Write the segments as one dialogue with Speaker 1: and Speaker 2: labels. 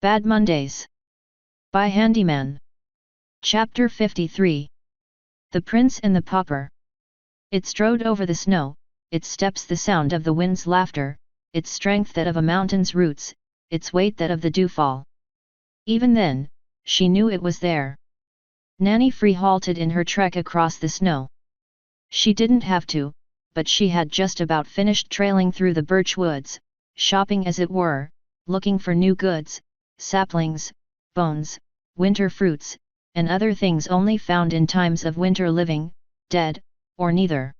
Speaker 1: Bad Mondays. By Handyman. Chapter 53. The Prince and the Pauper. It strode over the snow, its steps the sound of the wind's laughter, its strength that of a mountain's roots, its weight that of the dewfall. Even then, she knew it was there. Nanny Free halted in her trek across the snow. She didn't have to, but she had just about finished trailing through the birch woods, shopping as it were, looking for new goods, saplings, bones, winter fruits, and other things only found in times of winter, living, dead, or neither.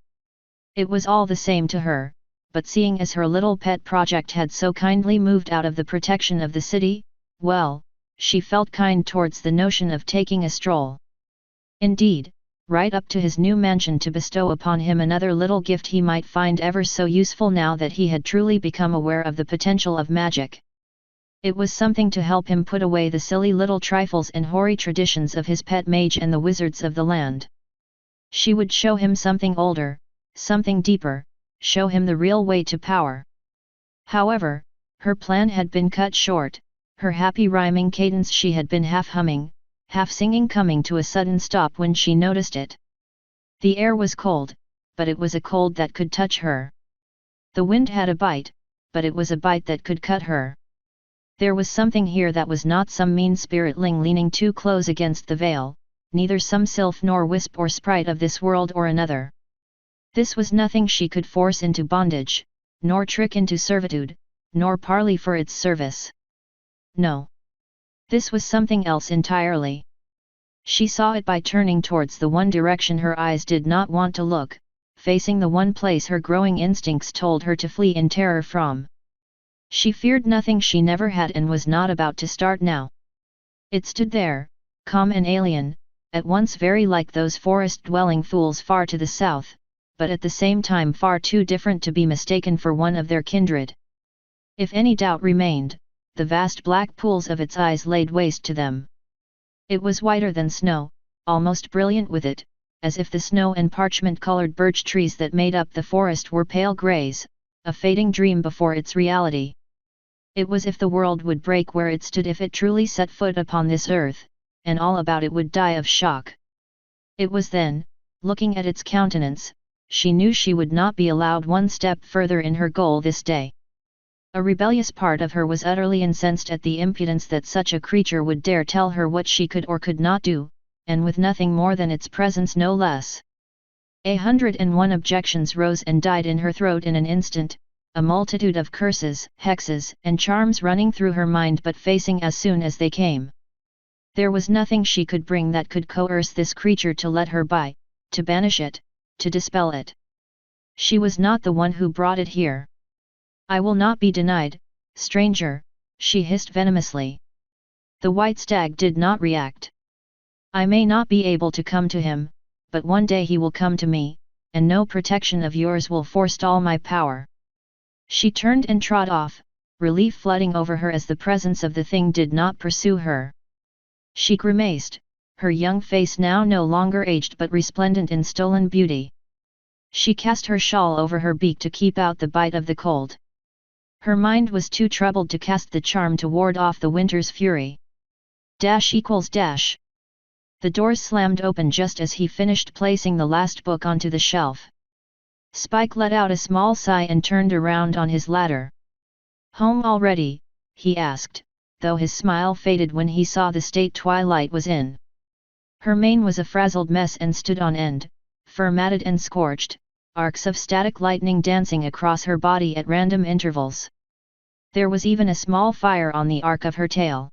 Speaker 1: It was all the same to her, but seeing as her little pet project had so kindly moved out of the protection of the city, well, she felt kind towards the notion of taking a stroll. Indeed, right up to his new mansion to bestow upon him another little gift he might find ever so useful now that he had truly become aware of the potential of magic. It was something to help him put away the silly little trifles and hoary traditions of his pet mage and the wizards of the land. She would show him something older, something deeper, show him the real way to power. However, her plan had been cut short, her happy rhyming cadence she had been half humming, half singing coming to a sudden stop when she noticed it. The air was cold, but it was a cold that could touch her. The wind had a bite, but it was a bite that could cut her. There was something here that was not some mean spiritling leaning too close against the veil, neither some sylph nor wisp or sprite of this world or another. This was nothing she could force into bondage, nor trick into servitude, nor parley for its service. No. This was something else entirely. She saw it by turning towards the one direction her eyes did not want to look, facing the one place her growing instincts told her to flee in terror from. She feared nothing she never had and was not about to start now. It stood there, calm and alien, at once very like those forest-dwelling fools far to the south, but at the same time far too different to be mistaken for one of their kindred. If any doubt remained, the vast black pools of its eyes laid waste to them. It was whiter than snow, almost brilliant with it, as if the snow and parchment-colored birch trees that made up the forest were pale greys, a fading dream before its reality. It was if the world would break where it stood if it truly set foot upon this earth, and all about it would die of shock. It was then, looking at its countenance, she knew she would not be allowed one step further in her goal this day. A rebellious part of her was utterly incensed at the impudence that such a creature would dare tell her what she could or could not do, and with nothing more than its presence no less. 101 objections rose and died in her throat in an instant, a multitude of curses, hexes, and charms running through her mind but facing as soon as they came. There was nothing she could bring that could coerce this creature to let her by, to banish it, to dispel it. She was not the one who brought it here. I will not be denied, stranger, she hissed venomously. The white stag did not react. I may not be able to come to him, but one day he will come to me, and no protection of yours will forestall my power. She turned and trod off, relief flooding over her as the presence of the thing did not pursue her. She grimaced, her young face now no longer aged but resplendent in stolen beauty. She cast her shawl over her beak to keep out the bite of the cold. Her mind was too troubled to cast the charm to ward off the winter's fury. ===. The doors slammed open just as he finished placing the last book onto the shelf. Spike let out a small sigh and turned around on his ladder. Home already? He asked, though his smile faded when he saw the state twilight was in. Her mane was a frazzled mess and stood on end, fur matted and scorched, arcs of static lightning dancing across her body at random intervals. There was even a small fire on the arc of her tail.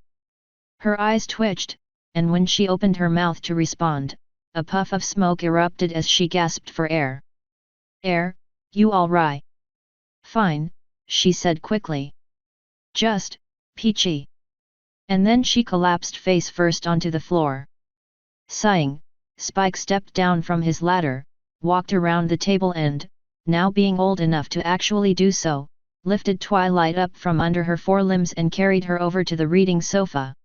Speaker 1: Her eyes twitched, and when she opened her mouth to respond, a puff of smoke erupted as she gasped for air. Air, you all right? Fine, she said quickly. Just, peachy. And then she collapsed face first onto the floor. Sighing, Spike stepped down from his ladder, walked around the table and, now being old enough to actually do so, lifted Twilight up from under her forelimbs and carried her over to the reading sofa.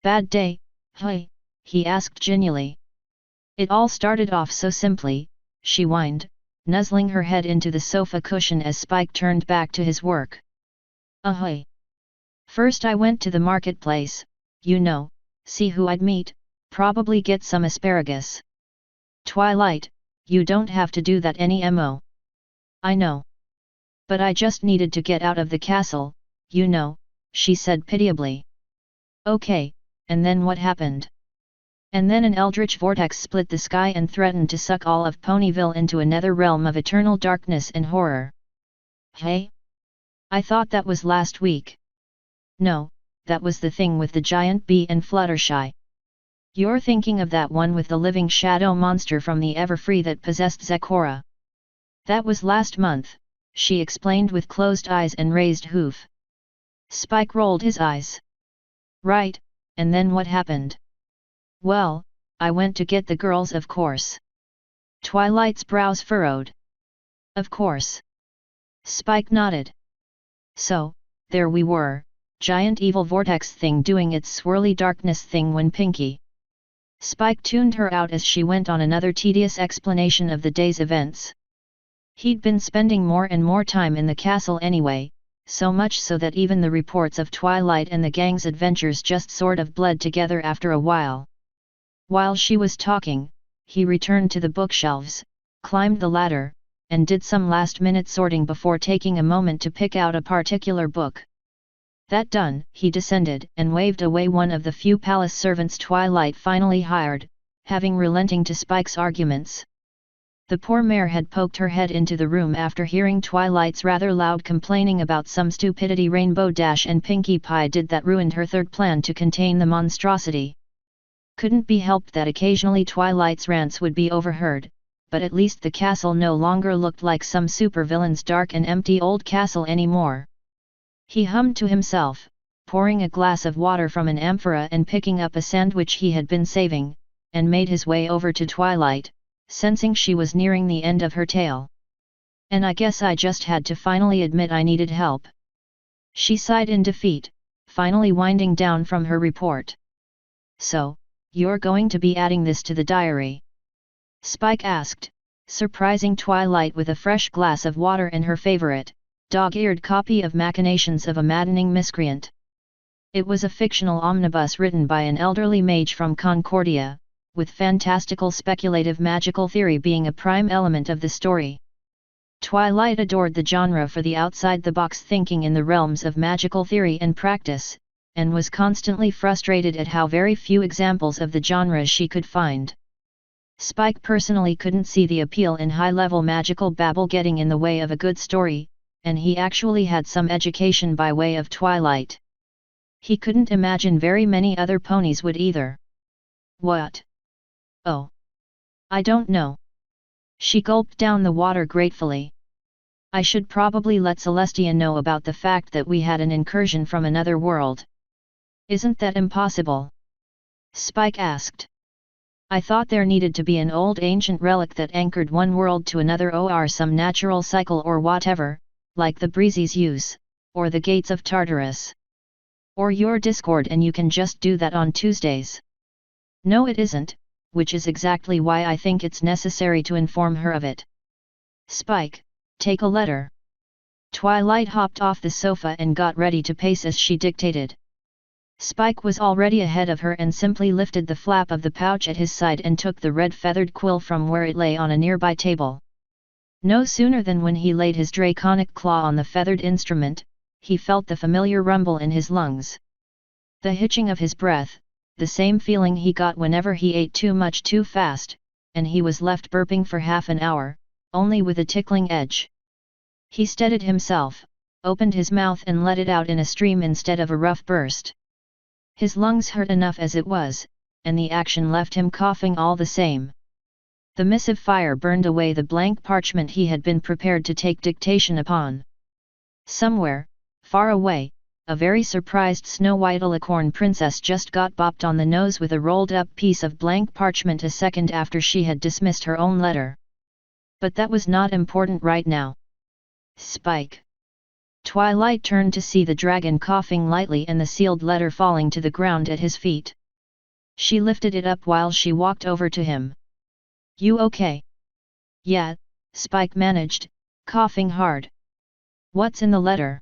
Speaker 1: Bad day, huh? He asked genially. It all started off so simply, she whined, nuzzling her head into the sofa cushion as Spike turned back to his work. Ahoy! First I went to the marketplace, see who I'd meet, probably get some asparagus. Twilight, you don't have to do that anymore. I know. But I just needed to get out of the castle, she said pitiably. Okay, and then what happened? And then an eldritch vortex split the sky and threatened to suck all of Ponyville into a nether realm of eternal darkness and horror. Hey? I thought that was last week. No, that was the thing with the giant bee and Fluttershy. You're thinking of that one with the living shadow monster from the Everfree that possessed Zekora. That was last month, she explained with closed eyes and raised hoof. Spike rolled his eyes. Right, and then what happened? Well, I went to get the girls, of course. Twilight's brows furrowed. Of course. Spike nodded. So, there we were, giant evil vortex thing doing its swirly darkness thing when Pinkie. Spike tuned her out as she went on another tedious explanation of the day's events. He'd been spending more and more time in the castle anyway, so much so that even the reports of Twilight and the gang's adventures just sort of bled together after a while. While she was talking, he returned to the bookshelves, climbed the ladder, and did some last-minute sorting before taking a moment to pick out a particular book. That done, he descended and waved away one of the few palace servants Twilight finally hired, having relenting to Spike's arguments. The poor mare had poked her head into the room after hearing Twilight's rather loud complaining about some stupidity Rainbow Dash and Pinkie Pie did that ruined her third plan to contain the monstrosity. Couldn't be helped that occasionally Twilight's rants would be overheard, but at least the castle no longer looked like some supervillain's dark and empty old castle anymore. He hummed to himself, pouring a glass of water from an amphora and picking up a sandwich he had been saving, and made his way over to Twilight, sensing she was nearing the end of her tale. And I guess I just had to finally admit I needed help. She sighed in defeat, finally winding down from her report. So, you're going to be adding this to the diary? Spike asked, surprising Twilight with a fresh glass of water and her favorite, dog-eared copy of Machinations of a Maddening Miscreant. It was a fictional omnibus written by an elderly mage from Concordia, with fantastical speculative magical theory being a prime element of the story. Twilight adored the genre for the outside-the-box thinking in the realms of magical theory and practice, and was constantly frustrated at how very few examples of the genre she could find. Spike personally couldn't see the appeal in high-level magical babble getting in the way of a good story, and he actually had some education by way of Twilight. He couldn't imagine very many other ponies would either. What? Oh. I don't know. She gulped down the water gratefully. I should probably let Celestia know about the fact that we had an incursion from another world. Isn't that impossible? Spike asked. I thought there needed to be an old ancient relic that anchored one world to another or some natural cycle or whatever, like the Breezes use, or the Gates of Tartarus. Or your Discord and you can just do that on Tuesdays. No it isn't, which is exactly why I think it's necessary to inform her of it. Spike, take a letter. Twilight hopped off the sofa and got ready to pace as she dictated. Spike was already ahead of her and simply lifted the flap of the pouch at his side and took the red feathered quill from where it lay on a nearby table. No sooner than when he laid his draconic claw on the feathered instrument, he felt the familiar rumble in his lungs. The hitching of his breath, the same feeling he got whenever he ate too much too fast, and he was left burping for half an hour, only with a tickling edge. He steadied himself, opened his mouth and let it out in a stream instead of a rough burst. His lungs hurt enough as it was, and the action left him coughing all the same. The missive fire burned away the blank parchment he had been prepared to take dictation upon. Somewhere, far away, a very surprised Snow-White Alicorn princess just got bopped on the nose with a rolled-up piece of blank parchment a second after she had dismissed her own letter. But that was not important right now. Spike. Twilight turned to see the dragon coughing lightly and the sealed letter falling to the ground at his feet. She lifted it up while she walked over to him. You okay? Yeah, Spike managed, coughing hard. What's in the letter?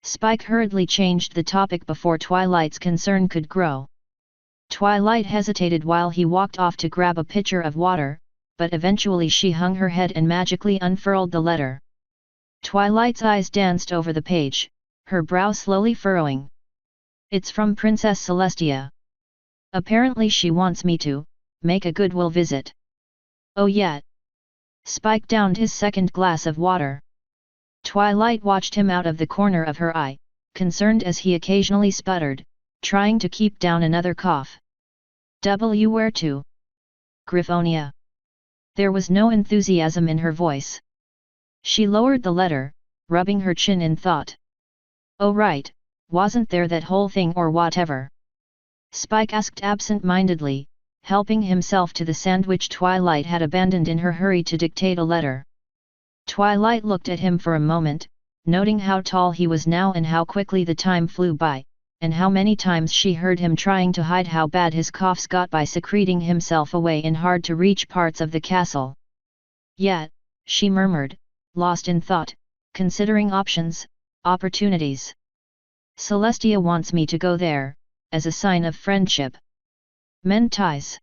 Speaker 1: Spike hurriedly changed the topic before Twilight's concern could grow. Twilight hesitated while he walked off to grab a pitcher of water, but eventually she hung her head and magically unfurled the letter. Twilight's eyes danced over the page, her brow slowly furrowing. It's from Princess Celestia. Apparently she wants me to make a goodwill visit. Oh yeah. Spike downed his second glass of water. Twilight watched him out of the corner of her eye, concerned as he occasionally sputtered, trying to keep down another cough. Where to? Griffonia. There was no enthusiasm in her voice. She lowered the letter, rubbing her chin in thought. Oh right, wasn't there that whole thing or whatever? Spike asked absent-mindedly, helping himself to the sandwich Twilight had abandoned in her hurry to dictate a letter. Twilight looked at him for a moment, noting how tall he was now and how quickly the time flew by, and how many times she heard him trying to hide how bad his coughs got by secreting himself away in hard-to-reach parts of the castle. Yet, she murmured, lost in thought, considering options, opportunities. Celestia wants me to go there, as a sign of friendship. Mend ties.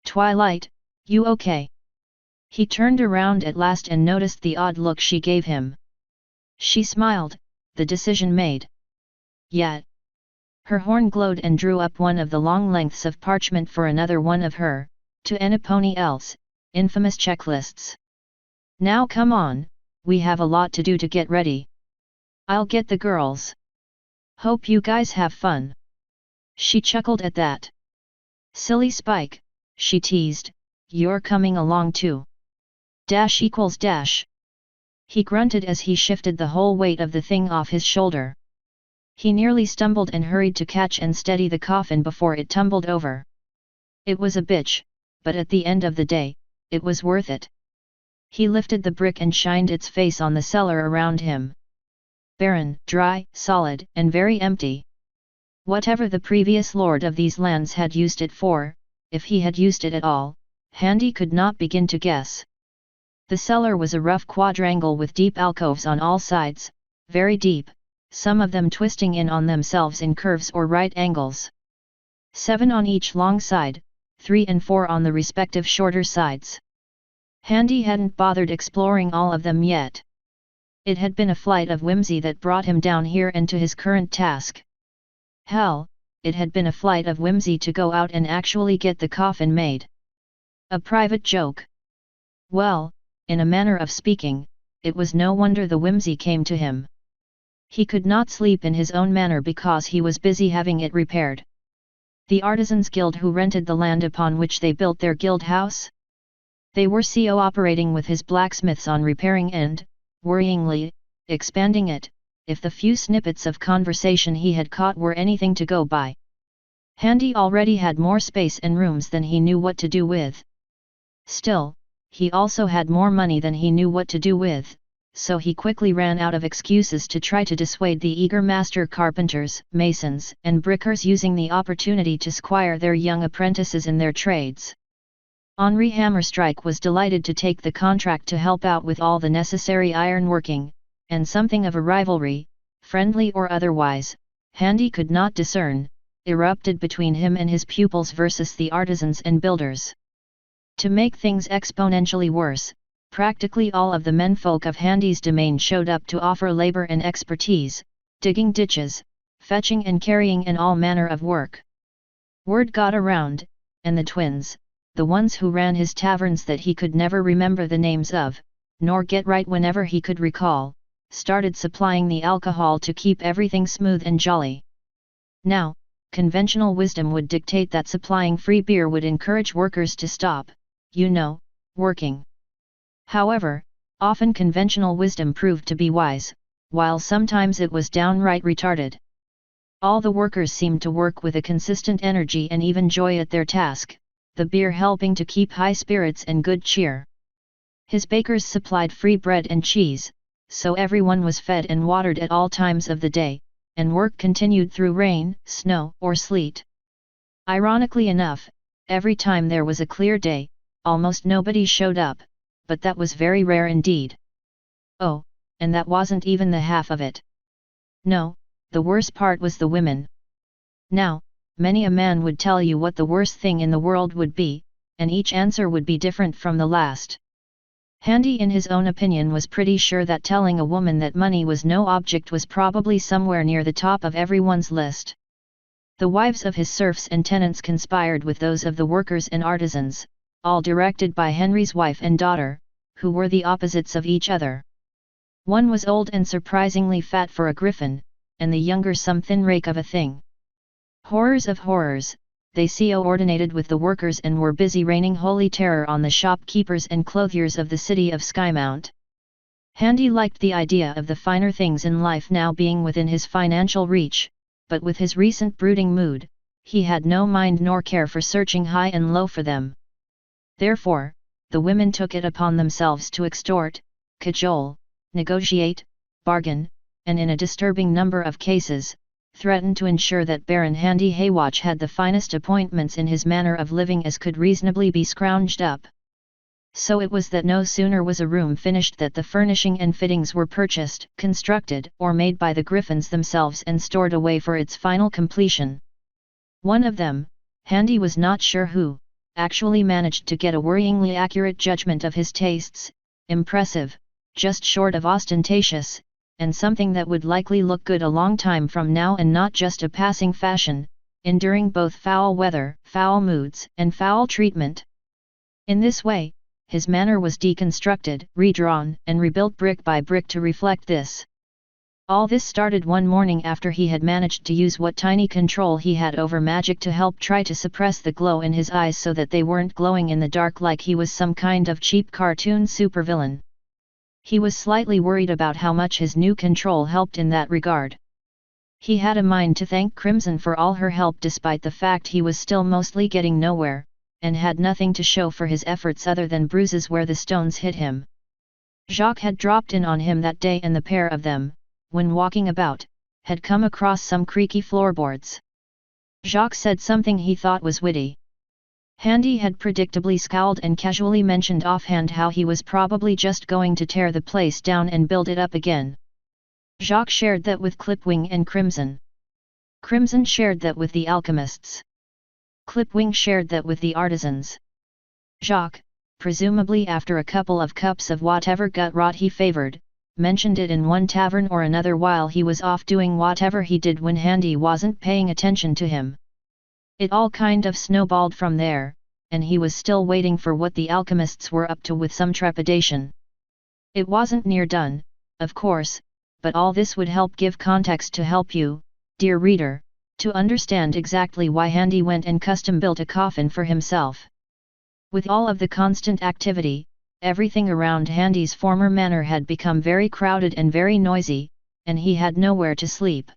Speaker 1: Twilight, you okay? He turned around at last and noticed the odd look she gave him. She smiled, the decision made. Yet. Her horn glowed and drew up one of the long lengths of parchment for another one of her, to anybody else, infamous checklists. Now come on, we have a lot to do to get ready. I'll get the girls. Hope you guys have fun. She chuckled at that. Silly Spike, she teased, you're coming along too. Dash equals dash. He grunted as he shifted the whole weight of the thing off his shoulder. He nearly stumbled and hurried to catch and steady the coffin before it tumbled over. It was a bitch, but at the end of the day, it was worth it. He lifted the brick and shined its face on the cellar around him. Barren, dry, solid, and very empty. Whatever the previous lord of these lands had used it for, if he had used it at all, Handy could not begin to guess. The cellar was a rough quadrangle with deep alcoves on all sides, very deep, some of them twisting in on themselves in curves or right angles. 7 on each long side, 3 and 4 on the respective shorter sides. Handy hadn't bothered exploring all of them yet. It had been a flight of whimsy that brought him down here and to his current task. Hell, it had been a flight of whimsy to go out and actually get the coffin made. A private joke. Well, in a manner of speaking, it was no wonder the whimsy came to him. He could not sleep in his own manor because he was busy having it repaired. The Artisans Guild who rented the land upon which they built their guild house? They were cooperating with his blacksmiths on repairing and, worryingly, expanding it, if the few snippets of conversation he had caught were anything to go by. Handy already had more space and rooms than he knew what to do with. Still, he also had more money than he knew what to do with, so he quickly ran out of excuses to try to dissuade the eager master carpenters, masons, and brickers using the opportunity to squire their young apprentices in their trades. Henri Hammerstrike was delighted to take the contract to help out with all the necessary ironworking, and something of a rivalry, friendly or otherwise, Handy could not discern, erupted between him and his pupils versus the artisans and builders. To make things exponentially worse, practically all of the menfolk of Handy's domain showed up to offer labor and expertise, digging ditches, fetching and carrying and all manner of work. Word got around, and the twins, the ones who ran his taverns that he could never remember the names of, nor get right whenever he could recall, started supplying the alcohol to keep everything smooth and jolly. Now, conventional wisdom would dictate that supplying free beer would encourage workers to stop, working. However, often conventional wisdom proved to be wise, while sometimes it was downright retarded. All the workers seemed to work with a consistent energy and even joy at their task, the beer helping to keep high spirits and good cheer. His bakers supplied free bread and cheese, so everyone was fed and watered at all times of the day, and work continued through rain, snow, or sleet. Ironically enough, every time there was a clear day, almost nobody showed up, but that was very rare indeed. Oh, and that wasn't even the half of it. No, the worst part was the women. Now, many a man would tell you what the worst thing in the world would be, and each answer would be different from the last. Handy in his own opinion was pretty sure that telling a woman that money was no object was probably somewhere near the top of everyone's list. The wives of his serfs and tenants conspired with those of the workers and artisans, all directed by Henry's wife and daughter, who were the opposites of each other. One was old and surprisingly fat for a griffin, and the younger some thin rake of a thing. Horrors of horrors, they coordinated with the workers and were busy raining holy terror on the shopkeepers and clothiers of the city of Skymount. Handy liked the idea of the finer things in life now being within his financial reach, but with his recent brooding mood, he had no mind nor care for searching high and low for them. Therefore, the women took it upon themselves to extort, cajole, negotiate, bargain, and in a disturbing number of cases, threatened to ensure that Baron Handy Haywatch had the finest appointments in his manner of living as could reasonably be scrounged up. So it was that no sooner was a room finished that the furnishing and fittings were purchased, constructed, or made by the Griffins themselves and stored away for its final completion. One of them, Handy was not sure who, actually managed to get a worryingly accurate judgment of his tastes, impressive, just short of ostentatious, and something that would likely look good a long time from now and not just a passing fashion, enduring both foul weather, foul moods, and foul treatment. In this way, his manner was deconstructed, redrawn, and rebuilt brick by brick to reflect this. All this started one morning after he had managed to use what tiny control he had over magic to help try to suppress the glow in his eyes so that they weren't glowing in the dark like he was some kind of cheap cartoon supervillain. He was slightly worried about how much his new control helped in that regard. He had a mind to thank Crimson for all her help despite the fact he was still mostly getting nowhere, and had nothing to show for his efforts other than bruises where the stones hit him. Jacques had dropped in on him that day and the pair of them, when walking about, had come across some creaky floorboards. Jacques said something he thought was witty. Handy had predictably scowled and casually mentioned offhand how he was probably just going to tear the place down and build it up again. Jacques shared that with Clipwing and Crimson. Crimson shared that with the alchemists. Clipwing shared that with the artisans. Jacques, presumably after a couple of cups of whatever gut rot he favored, mentioned it in one tavern or another while he was off doing whatever he did when Handy wasn't paying attention to him. It all kind of snowballed from there, and he was still waiting for what the alchemists were up to with some trepidation. It wasn't near done, of course, but all this would help give context to help you, dear reader, to understand exactly why Handy went and custom-built a coffin for himself. With all of the constant activity, everything around Handy's former manor had become very crowded and very noisy, and he had nowhere to sleep.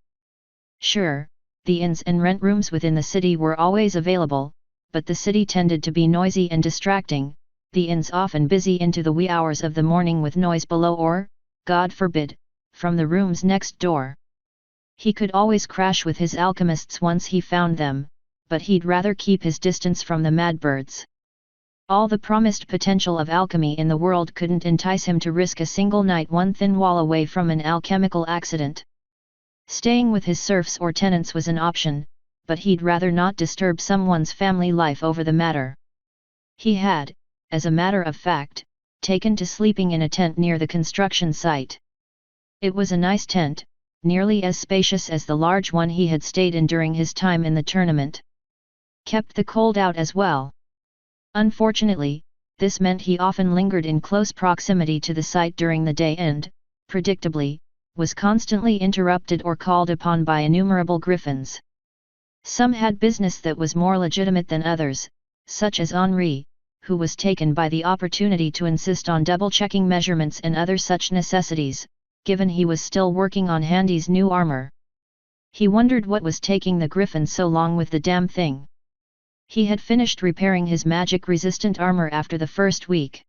Speaker 1: Sure, the inns and rent rooms within the city were always available, but the city tended to be noisy and distracting, the inns often busy into the wee hours of the morning with noise below or, God forbid, from the rooms next door. He could always crash with his alchemists once he found them, but he'd rather keep his distance from the madbirds. All the promised potential of alchemy in the world couldn't entice him to risk a single night one thin wall away from an alchemical accident. Staying with his serfs or tenants was an option, but he'd rather not disturb someone's family life over the matter. He had, as a matter of fact, taken to sleeping in a tent near the construction site. It was a nice tent, nearly as spacious as the large one he had stayed in during his time in the tournament. Kept the cold out as well. Unfortunately, this meant he often lingered in close proximity to the site during the day and, predictably, was constantly interrupted or called upon by innumerable griffins. Some had business that was more legitimate than others, such as Henri, who was taken by the opportunity to insist on double-checking measurements and other such necessities, given he was still working on Handy's new armor. He wondered what was taking the griffin so long with the damn thing. He had finished repairing his magic-resistant armor after the first week.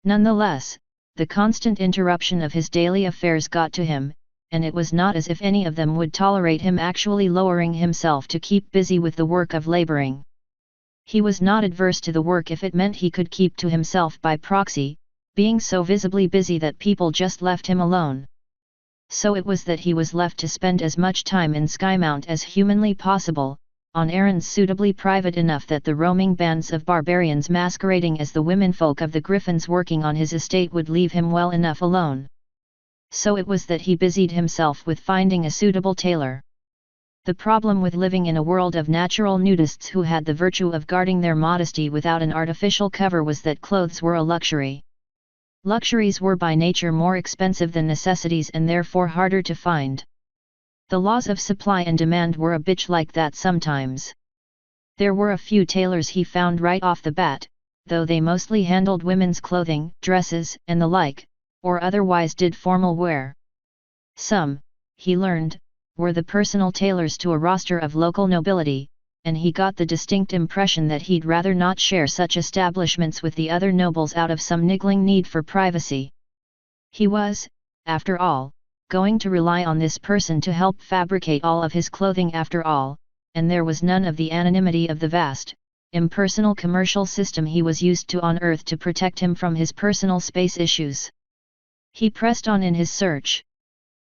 Speaker 1: Nonetheless, the constant interruption of his daily affairs got to him, and it was not as if any of them would tolerate him actually lowering himself to keep busy with the work of laboring. He was not adverse to the work if it meant he could keep to himself by proxy, being so visibly busy that people just left him alone. So it was that he was left to spend as much time in Skymount as humanly possible, on errands suitably private enough that the roaming bands of barbarians masquerading as the womenfolk of the Griffins working on his estate would leave him well enough alone. So it was that he busied himself with finding a suitable tailor. The problem with living in a world of natural nudists who had the virtue of guarding their modesty without an artificial cover was that clothes were a luxury. Luxuries were by nature more expensive than necessities and therefore harder to find. The laws of supply and demand were a bitch like that sometimes. There were a few tailors he found right off the bat, though they mostly handled women's clothing, dresses, and the like, or otherwise did formal wear. Some, he learned, were the personal tailors to a roster of local nobility, and he got the distinct impression that he'd rather not share such establishments with the other nobles out of some niggling need for privacy. He was, after all, going to rely on this person to help fabricate all of his clothing after all, and there was none of the anonymity of the vast, impersonal commercial system he was used to on Earth to protect him from his personal space issues. He pressed on in his search.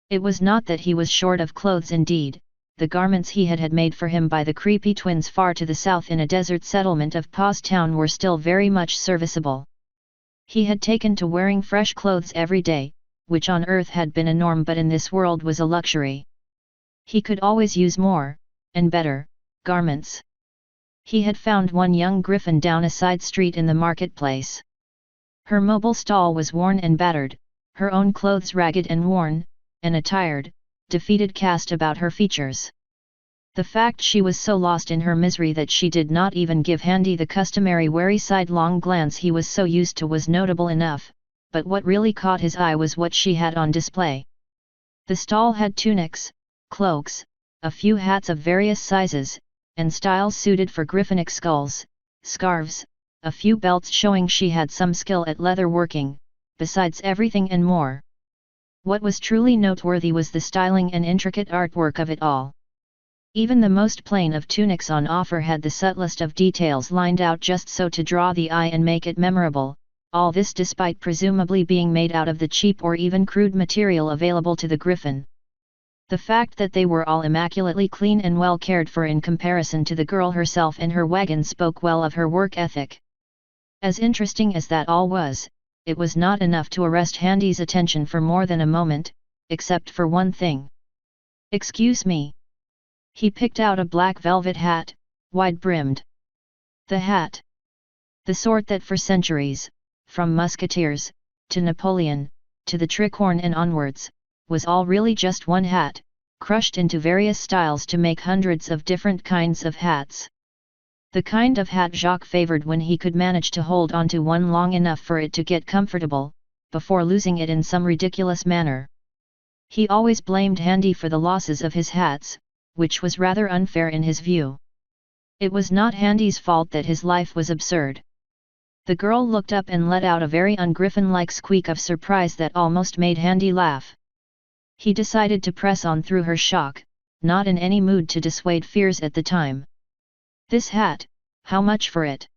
Speaker 1: It was not that he was short of clothes indeed, the garments he had made for him by the creepy twins far to the south in a desert settlement of Paws Town were still very much serviceable. He had taken to wearing fresh clothes every day, which on Earth had been a norm but in this world was a luxury. He could always use more, and better, garments. He had found one young griffin down a side street in the marketplace. Her mobile stall was worn and battered, her own clothes ragged and worn, and a tired, defeated cast about her features. The fact she was so lost in her misery that she did not even give Handy the customary wary sidelong glance he was so used to was notable enough, but what really caught his eye was what she had on display. The stall had tunics, cloaks, a few hats of various sizes, and styles suited for griffinic skulls, scarves, a few belts showing she had some skill at leather working, besides everything and more. What was truly noteworthy was the styling and intricate artwork of it all. Even the most plain of tunics on offer had the subtlest of details lined out just so to draw the eye and make it memorable, all this despite presumably being made out of the cheap or even crude material available to the griffin. The fact that they were all immaculately clean and well cared for in comparison to the girl herself and her wagon spoke well of her work ethic. As interesting as that all was, it was not enough to arrest Handy's attention for more than a moment, except for one thing. "Excuse me." He picked out a black velvet hat, wide-brimmed. The hat. The sort that for centuries, from musketeers, to Napoleon, to the tricorn and onwards, was all really just one hat, crushed into various styles to make hundreds of different kinds of hats. The kind of hat Jacques favored when he could manage to hold onto one long enough for it to get comfortable, before losing it in some ridiculous manner. He always blamed Handy for the losses of his hats, which was rather unfair in his view. It was not Handy's fault that his life was absurd. The girl looked up and let out a very un-griffin-like squeak of surprise that almost made Handy laugh. He decided to press on through her shock, not in any mood to dissuade fears at the time. "This hat, how much for it?"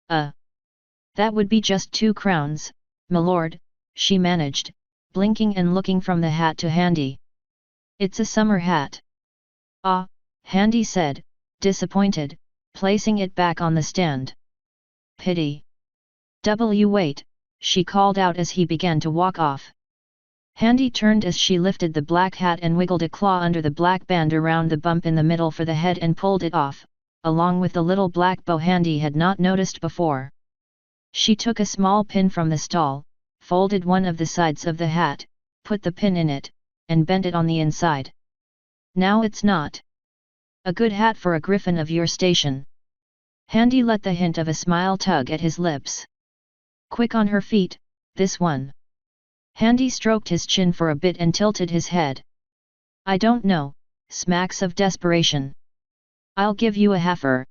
Speaker 1: That would be just 2 crowns, milord," she managed, blinking and looking from the hat to Handy. "It's a summer hat." "Ah," Handy said, disappointed, placing it back on the stand. "Pity." "Wait," she called out as he began to walk off. Handy turned as she lifted the black hat and wiggled a claw under the black band around the bump in the middle for the head and pulled it off, along with the little black bow Handy had not noticed before. She took a small pin from the stall, folded one of the sides of the hat, put the pin in it, and bent it on the inside. "Now it's not a good hat for a griffin of your station." Handy let the hint of a smile tug at his lips. "Quick on her feet, this one." Handy stroked his chin for a bit and tilted his head. "I don't know," smacks of desperation. "I'll give you a halfer."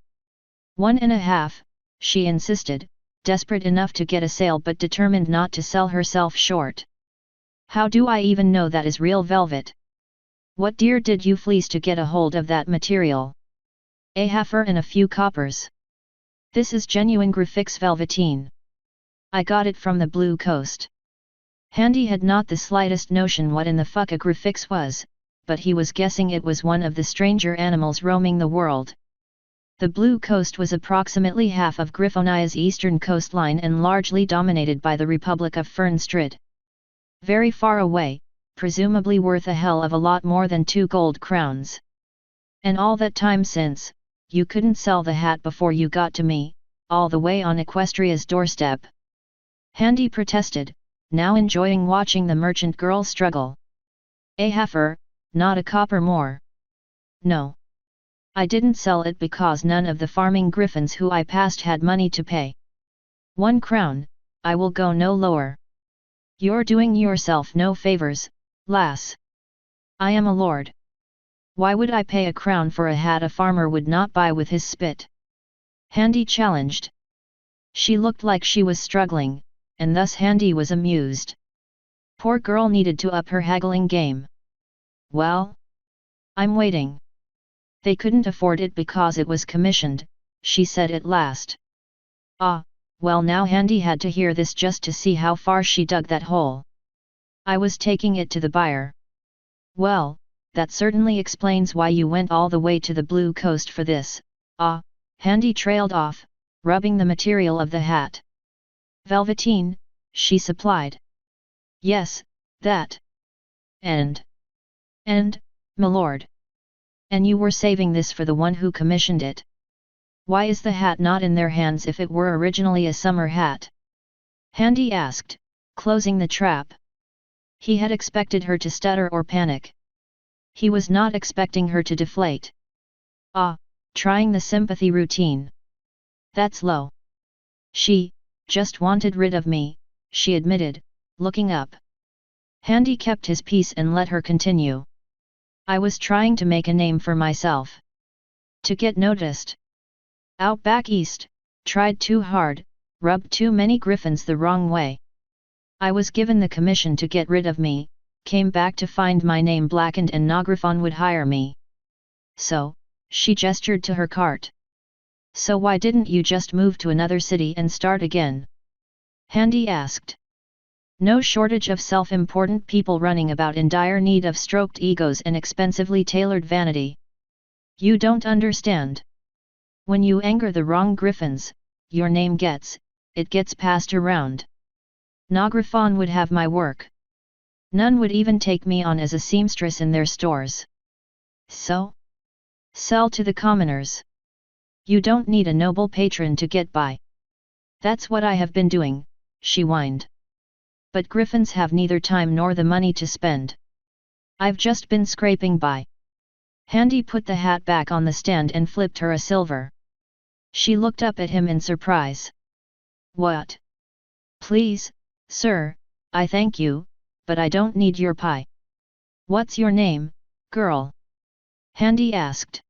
Speaker 1: 1.5, she insisted, desperate enough to get a sale but determined not to sell herself short. "How do I even know that is real velvet? What deer did you fleece to get a hold of that material?" "A halfer and a few coppers. This is genuine Griffix velveteen. I got it from the Blue Coast." Handy had not the slightest notion what in the fuck a griffix was, but he was guessing it was one of the stranger animals roaming the world. The Blue Coast was approximately half of Griffonia's eastern coastline and largely dominated by the Republic of Fernstrand. Very far away, presumably worth a hell of a lot more than 2 gold crowns. And all that time since, you couldn't sell the hat before you got to me, all the way on Equestria's doorstep. Handy protested, now enjoying watching the merchant girl struggle. A heifer, not a copper more. No. I didn't sell it because none of the farming griffins who I passed had money to pay. 1 crown, I will go no lower. You're doing yourself no favors, lass. I am a lord. Why would I pay a crown for a hat a farmer would not buy with his spit? Handy challenged. She looked like she was struggling, and thus Handy was amused. Poor girl needed to up her haggling game. Well? I'm waiting. They couldn't afford it because it was commissioned, she said at last. Ah, well now Handy had to hear this just to see how far she dug that hole. I was taking it to the buyer. Well, that certainly explains why you went all the way to the Blue Coast for this. Ah, Handy trailed off, rubbing the material of the hat. Velveteen, she supplied. Yes, that. And, m'lord. And you were saving this for the one who commissioned it. Why is the hat not in their hands if it were originally a summer hat? Handy asked, closing the trap. He had expected her to stutter or panic. He was not expecting her to deflate. Ah, trying the sympathy routine. That's low. She, just wanted rid of me, she admitted, looking up. Handy kept his peace and let her continue. I was trying to make a name for myself. To get noticed. Out back east, tried too hard, rubbed too many griffins the wrong way. I was given the commission to get rid of me, came back to find my name blackened and Nogriffon would hire me. So, she gestured to her cart. So why didn't you just move to another city and start again? Handy asked. No shortage of self-important people running about in dire need of stroked egos and expensively tailored vanity. You don't understand. When you anger the wrong griffins, your name gets passed around. Nogriffon would have my work. None would even take me on as a seamstress in their stores. So? Sell to the commoners. You don't need a noble patron to get by. That's what I have been doing, she whined. But griffins have neither time nor the money to spend. I've just been scraping by. Handy put the hat back on the stand and flipped her a silver. She looked up at him in surprise. What? Please, sir, I thank you, but I don't need your pie. What's your name, girl? Handy asked.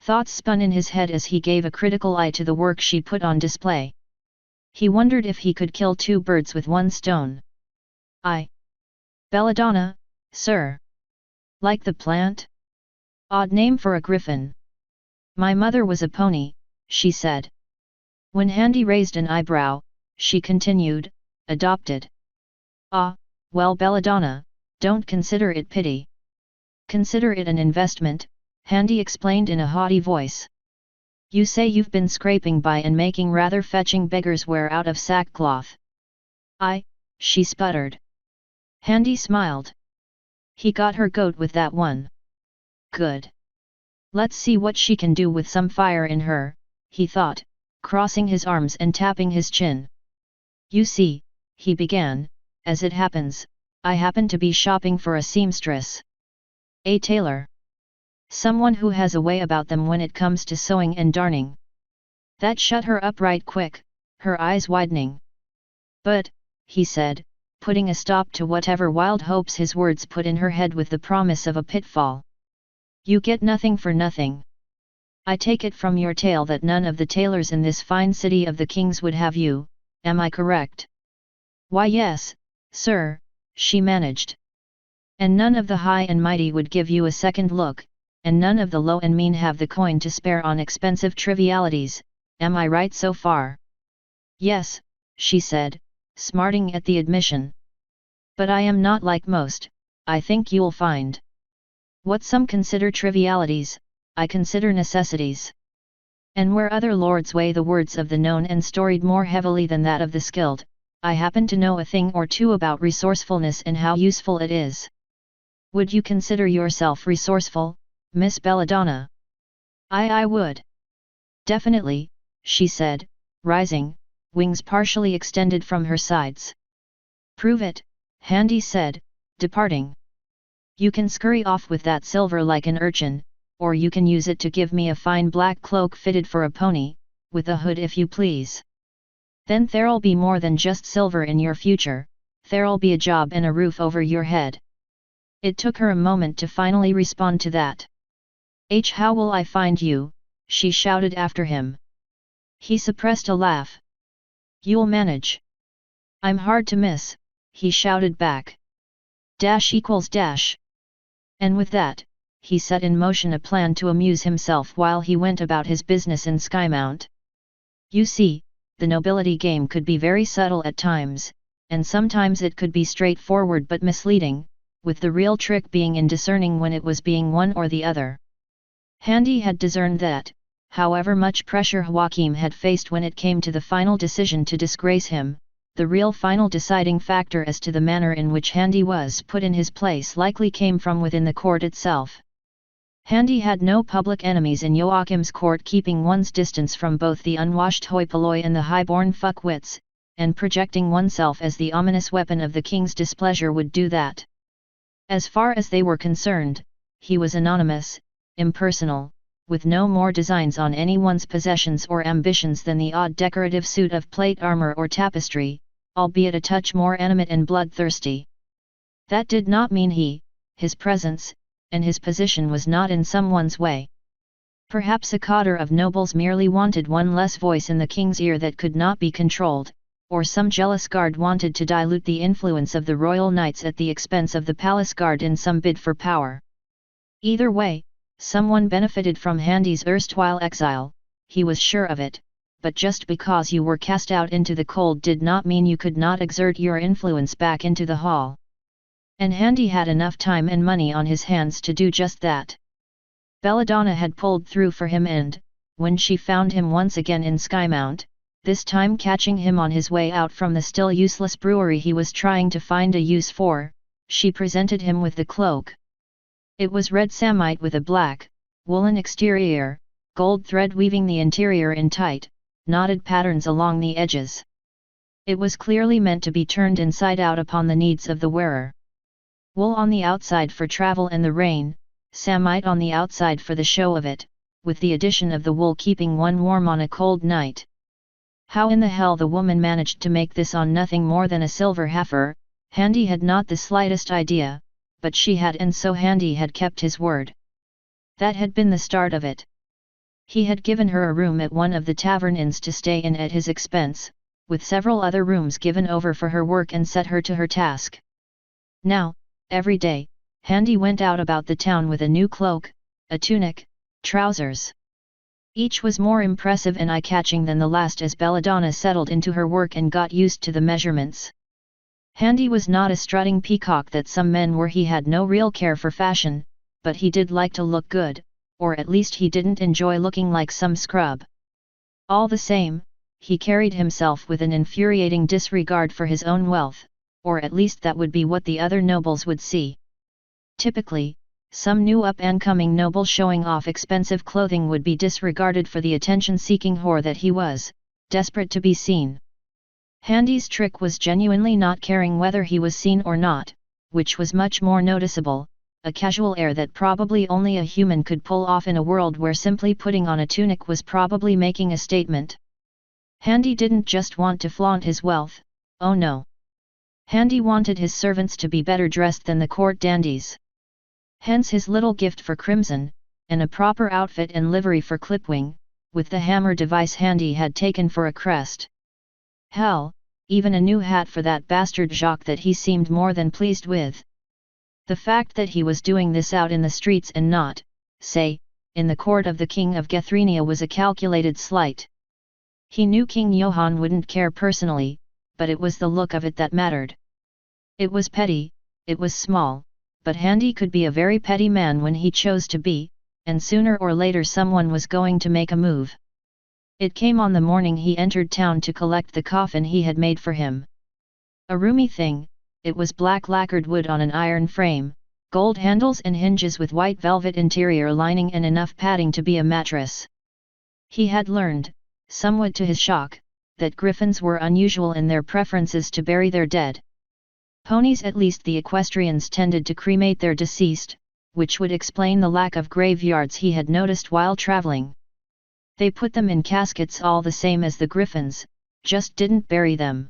Speaker 1: Thoughts spun in his head as he gave a critical eye to the work she put on display. He wondered if he could kill 2 birds with 1 stone. Belladonna, sir. Like the plant? Odd name for a griffin. My mother was a pony, she said. When Handy raised an eyebrow, she continued, adopted. Ah, well Belladonna, don't consider it pity. Consider it an investment, Handy explained in a haughty voice. You say you've been scraping by and making rather fetching beggars wear out of sackcloth. She sputtered. Handy smiled. He got her goat with that one. Good. Let's see what she can do with some fire in her, he thought, crossing his arms and tapping his chin. You see, he began, as it happens, I happen to be shopping for a seamstress. A tailor. Someone who has a way about them when it comes to sewing and darning. That shut her up right quick, her eyes widening. But, he said, putting a stop to whatever wild hopes his words put in her head with the promise of a pitfall. You get nothing for nothing. I take it from your tale that none of the tailors in this fine city of the kings would have you, am I correct? Why yes, sir, she managed. And none of the high and mighty would give you a second look, and none of the low and mean have the coin to spare on expensive trivialities, am I right so far? Yes, she said, smarting at the admission. But I am not like most, I think you'll find. What some consider trivialities, I consider necessities. And where other lords weigh the words of the known and storied more heavily than that of the skilled, I happen to know a thing or two about resourcefulness and how useful it is. Would you consider yourself resourceful, Miss Belladonna? I would. Definitely, she said, rising, wings partially extended from her sides. Prove it, Handy said, departing. You can scurry off with that silver like an urchin, or you can use it to give me a fine black cloak fitted for a pony, with a hood if you please. Then there'll be more than just silver in your future, there'll be a job and a roof over your head. It took her a moment to finally respond to that. How will I find you? She shouted after him. He suppressed a laugh. You'll manage. I'm hard to miss, he shouted back. Dash equals dash. And with that, he set in motion a plan to amuse himself while he went about his business in Skymount. You see, the nobility game could be very subtle at times, and sometimes it could be straightforward but misleading, with the real trick being in discerning when it was being one or the other. Handy had discerned that, however much pressure Joachim had faced when it came to the final decision to disgrace him, the real final deciding factor as to the manner in which Handy was put in his place likely came from within the court itself. Handy had no public enemies in Joachim's court, keeping one's distance from both the unwashed hoi polloi and the high-born fuckwits, and projecting oneself as the ominous weapon of the king's displeasure would do that. As far as they were concerned, he was anonymous, impersonal, with no more designs on anyone's possessions or ambitions than the odd decorative suit of plate armor or tapestry, albeit a touch more animate and bloodthirsty. That did not mean his presence, and his position was not in someone's way. Perhaps a cotter of nobles merely wanted one less voice in the king's ear that could not be controlled, or some jealous guard wanted to dilute the influence of the royal knights at the expense of the palace guard in some bid for power. Either way, someone benefited from Handy's erstwhile exile, he was sure of it, but just because you were cast out into the cold did not mean you could not exert your influence back into the hall. And Handy had enough time and money on his hands to do just that. Belladonna had pulled through for him and, when she found him once again in Skymount, this time catching him on his way out from the still useless brewery he was trying to find a use for, she presented him with the cloak. It was red samite with a black, woolen exterior, gold thread weaving the interior in tight, knotted patterns along the edges. It was clearly meant to be turned inside out upon the needs of the wearer. Wool on the outside for travel and the rain, samite on the outside for the show of it, with the addition of the wool keeping one warm on a cold night. How in the hell the woman managed to make this on nothing more than a silver heifer, Handy had not the slightest idea, but she had, and so Handy had kept his word. That had been the start of it. He had given her a room at one of the tavern inns to stay in at his expense, with several other rooms given over for her work, and set her to her task. Now, every day, Handy went out about the town with a new cloak, a tunic, trousers. Each was more impressive and eye-catching than the last as Belladonna settled into her work and got used to the measurements. Handy was not a strutting peacock that some men were. He had no real care for fashion, but he did like to look good, or at least he didn't enjoy looking like some scrub. All the same, he carried himself with an infuriating disregard for his own wealth, or at least that would be what the other nobles would see. Typically, some new up-and-coming noble showing off expensive clothing would be disregarded for the attention-seeking whore that he was, desperate to be seen. Handy's trick was genuinely not caring whether he was seen or not, which was much more noticeable, a casual air that probably only a human could pull off in a world where simply putting on a tunic was probably making a statement. Handy didn't just want to flaunt his wealth, oh no. Handy wanted his servants to be better dressed than the court dandies. Hence his little gift for Crimson, and a proper outfit and livery for Clipwing, with the hammer device Handy had taken for a crest. Hell, even a new hat for that bastard Jacques that he seemed more than pleased with. The fact that he was doing this out in the streets and not, say, in the court of the King of Gethrenia was a calculated slight. He knew King Johann wouldn't care personally, but it was the look of it that mattered. It was petty, it was small, but Handy could be a very petty man when he chose to be, and sooner or later someone was going to make a move. It came on the morning he entered town to collect the coffin he had made for him. A roomy thing, it was black lacquered wood on an iron frame, gold handles and hinges with white velvet interior lining and enough padding to be a mattress. He had learned, somewhat to his shock, that griffins were unusual in their preferences to bury their dead. Ponies, at least the equestrians, tended to cremate their deceased, which would explain the lack of graveyards he had noticed while traveling. They put them in caskets all the same as the griffins, just didn't bury them.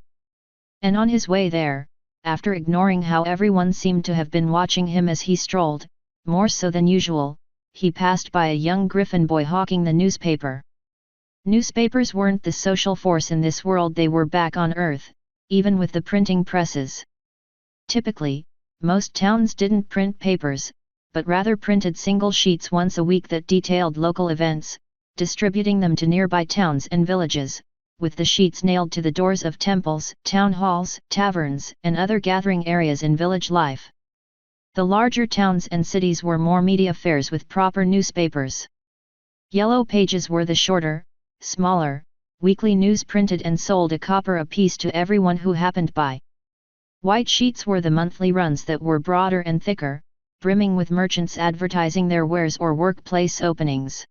Speaker 1: And on his way there, after ignoring how everyone seemed to have been watching him as he strolled, more so than usual, he passed by a young griffin boy hawking the newspaper. Newspapers weren't the social force in this world they were back on Earth, even with the printing presses. Typically, most towns didn't print papers, but rather printed single sheets once a week that detailed local events, distributing them to nearby towns and villages, with the sheets nailed to the doors of temples, town halls, taverns, and other gathering areas in village life. The larger towns and cities were more media fairs with proper newspapers. Yellow Pages were the shorter, smaller, weekly news printed and sold a copper apiece to everyone who happened by. White sheets were the monthly runs that were broader and thicker, brimming with merchants advertising their wares or workplace openings.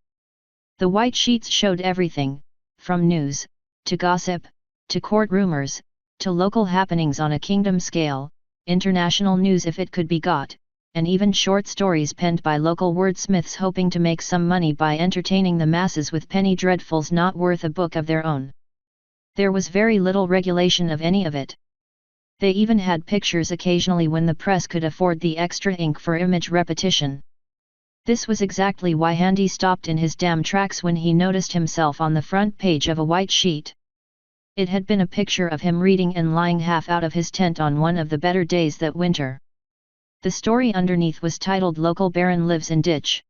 Speaker 1: The white sheets showed everything, from news, to gossip, to court rumors, to local happenings on a kingdom scale, international news if it could be got, and even short stories penned by local wordsmiths hoping to make some money by entertaining the masses with penny dreadfuls not worth a book of their own. There was very little regulation of any of it. They even had pictures occasionally when the press could afford the extra ink for image repetition. This was exactly why Handy stopped in his damn tracks when he noticed himself on the front page of a white sheet. It had been a picture of him reading and lying half out of his tent on one of the better days that winter. The story underneath was titled "Local Baron Lives in Ditch.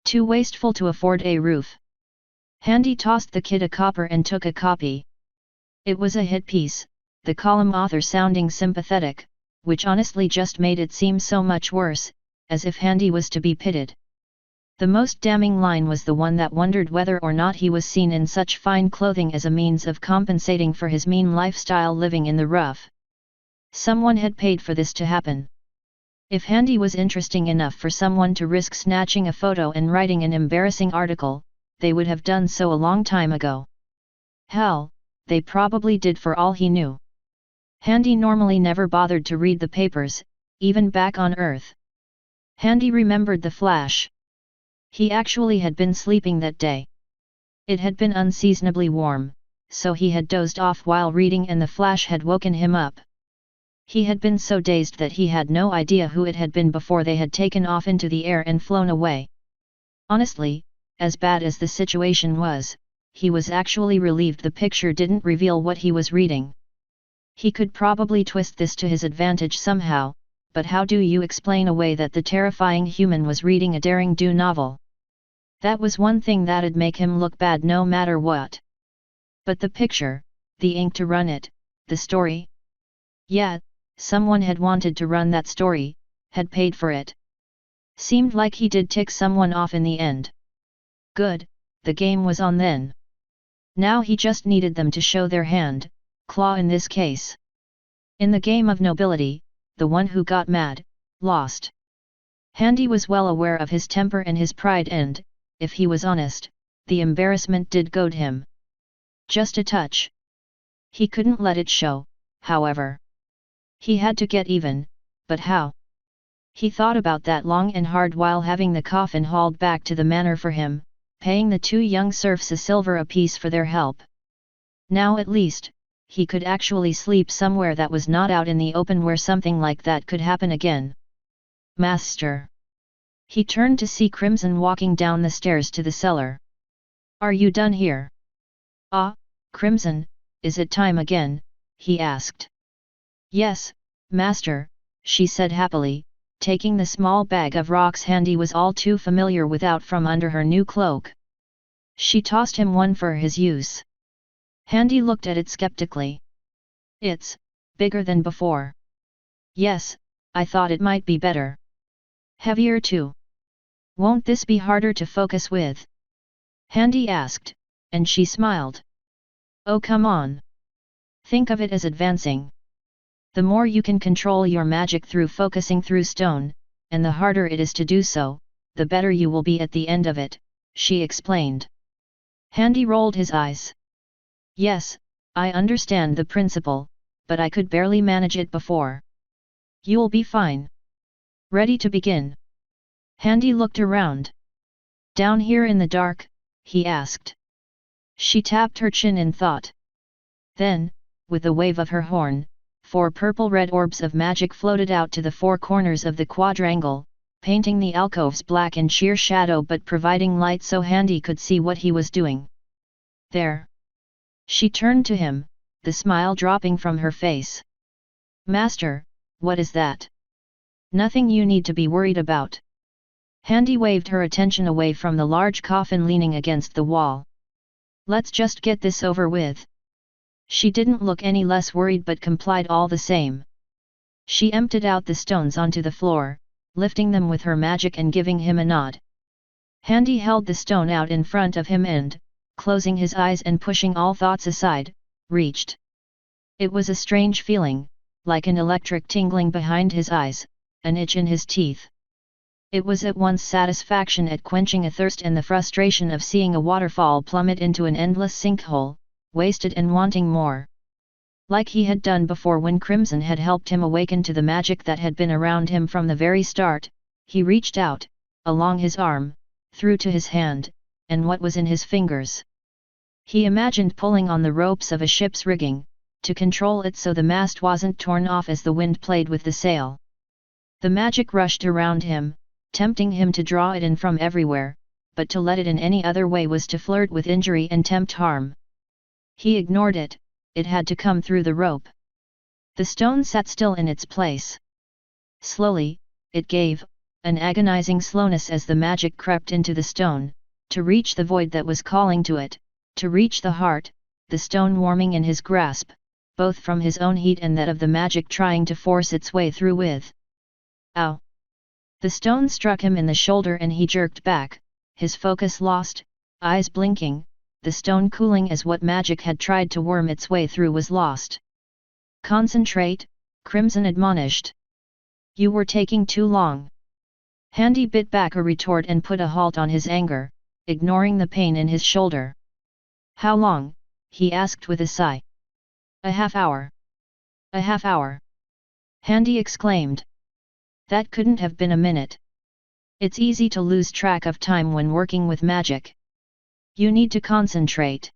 Speaker 1: Too Wasteful to Afford a Roof." Handy tossed the kid a copper and took a copy. It was a hit piece, the column author sounding sympathetic, which honestly just made it seem so much worse, as if Handy was to be pitied. The most damning line was the one that wondered whether or not he was seen in such fine clothing as a means of compensating for his mean lifestyle living in the rough. Someone had paid for this to happen. If Handy was interesting enough for someone to risk snatching a photo and writing an embarrassing article, they would have done so a long time ago. Hell, they probably did for all he knew. Handy normally never bothered to read the papers, even back on Earth. Handy remembered the flash. He actually had been sleeping that day. It had been unseasonably warm, so he had dozed off while reading and the flash had woken him up. He had been so dazed that he had no idea who it had been before they had taken off into the air and flown away. Honestly, as bad as the situation was, he was actually relieved the picture didn't reveal what he was reading. He could probably twist this to his advantage somehow, but how do you explain away that the terrifying human was reading a daring-do novel? That was one thing that'd make him look bad no matter what. But the picture, the ink to run it, the story? Yeah, someone had wanted to run that story, had paid for it. Seemed like he did tick someone off in the end. Good, the game was on then. Now he just needed them to show their hand, claw in this case. In the game of nobility, the one who got mad, lost. Handy was well aware of his temper and his pride and, if he was honest, the embarrassment did goad him. Just a touch. He couldn't let it show, however. He had to get even, but how? He thought about that long and hard while having the coffin hauled back to the manor for him, paying the two young serfs a silver apiece for their help. Now at least, he could actually sleep somewhere that was not out in the open where something like that could happen again. Master. He turned to see Crimson walking down the stairs to the cellar. Are you done here? Ah, Crimson, is it time again? He asked. Yes, Master, she said happily, taking the small bag of rocks Handy was all too familiar with out from under her new cloak. She tossed him one for his use. Handy looked at it skeptically. It's bigger than before. Yes, I thought it might be better. Heavier too. Won't this be harder to focus with? Handy asked, and she smiled. Oh come on. Think of it as advancing. The more you can control your magic through focusing through stone, and the harder it is to do so, the better you will be at the end of it, she explained. Handy rolled his eyes. Yes, I understand the principle, but I could barely manage it before. You'll be fine. Ready to begin? Handy looked around. Down here in the dark, he asked. She tapped her chin in thought. Then, with a wave of her horn, 4 purple-red orbs of magic floated out to the 4 corners of the quadrangle, painting the alcoves black in sheer shadow but providing light so Handy could see what he was doing. There. She turned to him, the smile dropping from her face. Master, what is that? Nothing you need to be worried about. Handy waved her attention away from the large coffin leaning against the wall. Let's just get this over with. She didn't look any less worried but complied all the same. She emptied out the stones onto the floor, lifting them with her magic and giving him a nod. Handy held the stone out in front of him and, closing his eyes and pushing all thoughts aside, reached. It was a strange feeling, like an electric tingling behind his eyes, an itch in his teeth. It was at once satisfaction at quenching a thirst and the frustration of seeing a waterfall plummet into an endless sinkhole, wasted and wanting more. Like he had done before when Crimson had helped him awaken to the magic that had been around him from the very start, he reached out, along his arm, through to his hand, and what was in his fingers. He imagined pulling on the ropes of a ship's rigging, to control it so the mast wasn't torn off as the wind played with the sail. The magic rushed around him, tempting him to draw it in from everywhere, but to let it in any other way was to flirt with injury and tempt harm. He ignored it, it had to come through the rope. The stone sat still in its place. Slowly, it gave, an agonizing slowness as the magic crept into the stone, to reach the void that was calling to it, to reach the heart, the stone warming in his grasp, both from his own heat and that of the magic trying to force its way through with. Ow! The stone struck him in the shoulder and he jerked back, his focus lost, eyes blinking, the stone cooling as what magic had tried to worm its way through was lost. Concentrate, Crimson admonished. You were taking too long. Handy bit back a retort and put a halt on his anger, ignoring the pain in his shoulder. How long? He asked with a sigh. A half hour. A half hour. Handy exclaimed. That couldn't have been a minute. It's easy to lose track of time when working with magic. You need to concentrate.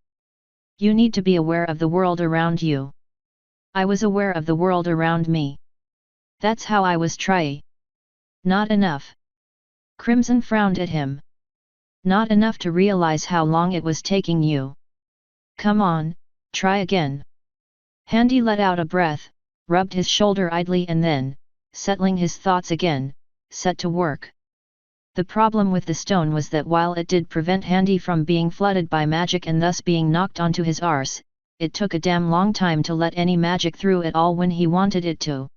Speaker 1: You need to be aware of the world around you. I was aware of the world around me. That's how I was trying. Not enough. Crimson frowned at him. Not enough to realize how long it was taking you. Come on, try again. Handy let out a breath, rubbed his shoulder idly and then, settling his thoughts again, set to work. The problem with the stone was that while it did prevent Handy from being flooded by magic and thus being knocked onto his arse, it took a damn long time to let any magic through at all when he wanted it to.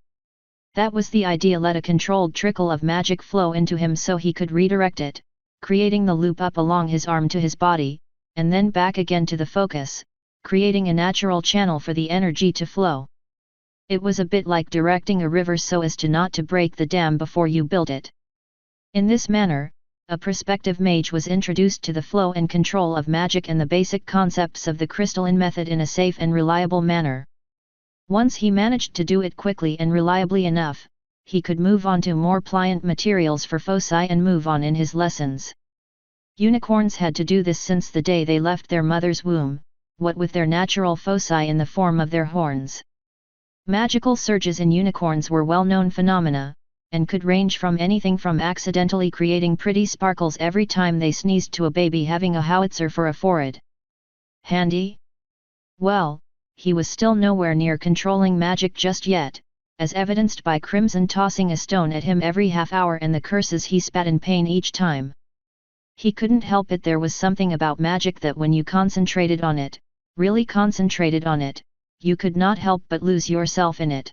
Speaker 1: That was the idea, let a controlled trickle of magic flow into him so he could redirect it, creating the loop up along his arm to his body, and then back again to the focus, creating a natural channel for the energy to flow. It was a bit like directing a river so as to not to break the dam before you built it. In this manner, a prospective mage was introduced to the flow and control of magic and the basic concepts of the crystalline method in a safe and reliable manner. Once he managed to do it quickly and reliably enough, he could move on to more pliant materials for foci and move on in his lessons. Unicorns had to do this since the day they left their mother's womb, what with their natural foci in the form of their horns. Magical surges in unicorns were well-known phenomena, and could range from anything from accidentally creating pretty sparkles every time they sneezed to a baby having a howitzer for a forehead. Handy? Well, he was still nowhere near controlling magic just yet, as evidenced by Crimson tossing a stone at him every half hour and the curses he spat in pain each time. He couldn't help it, there was something about magic that when you concentrated on it, really concentrated on it, you could not help but lose yourself in it.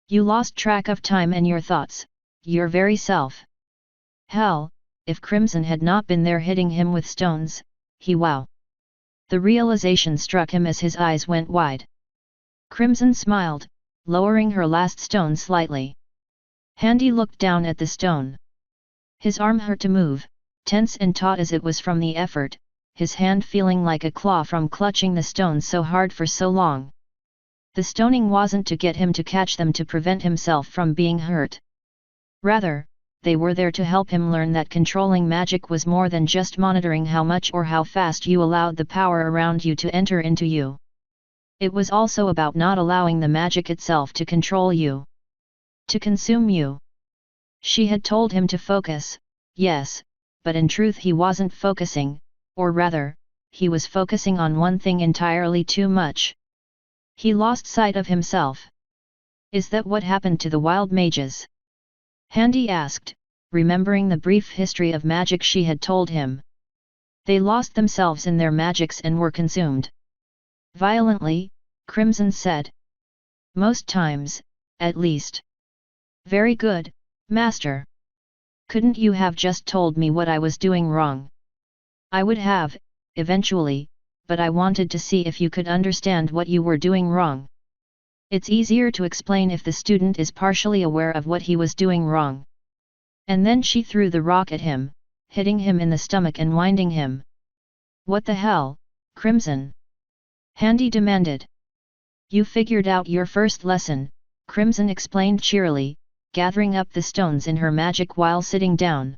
Speaker 1: You lost track of time and your thoughts, your very self. Hell, if Crimson had not been there hitting him with stones, wow. The realization struck him as his eyes went wide. Crimson smiled, lowering her last stone slightly. Handy looked down at the stone. His arm hurt to move, tense and taut as it was from the effort, his hand feeling like a claw from clutching the stones so hard for so long. The stoning wasn't to get him to catch them to prevent himself from being hurt. Rather, they were there to help him learn that controlling magic was more than just monitoring how much or how fast you allowed the power around you to enter into you. It was also about not allowing the magic itself to control you. To consume you. She had told him to focus, yes, but in truth he wasn't focusing, or rather, he was focusing on one thing entirely too much. He lost sight of himself. Is that what happened to the wild mages? Handy asked, remembering the brief history of magic she had told him. They lost themselves in their magics and were consumed. Violently, Crimson said. Most times, at least. Very good, Master. Couldn't you have just told me what I was doing wrong? I would have, eventually, but I wanted to see if you could understand what you were doing wrong. It's easier to explain if the student is partially aware of what he was doing wrong. And then she threw the rock at him, hitting him in the stomach and winding him. What the hell, Crimson? Handy demanded. You figured out your first lesson, Crimson explained cheerily, gathering up the stones in her magic while sitting down.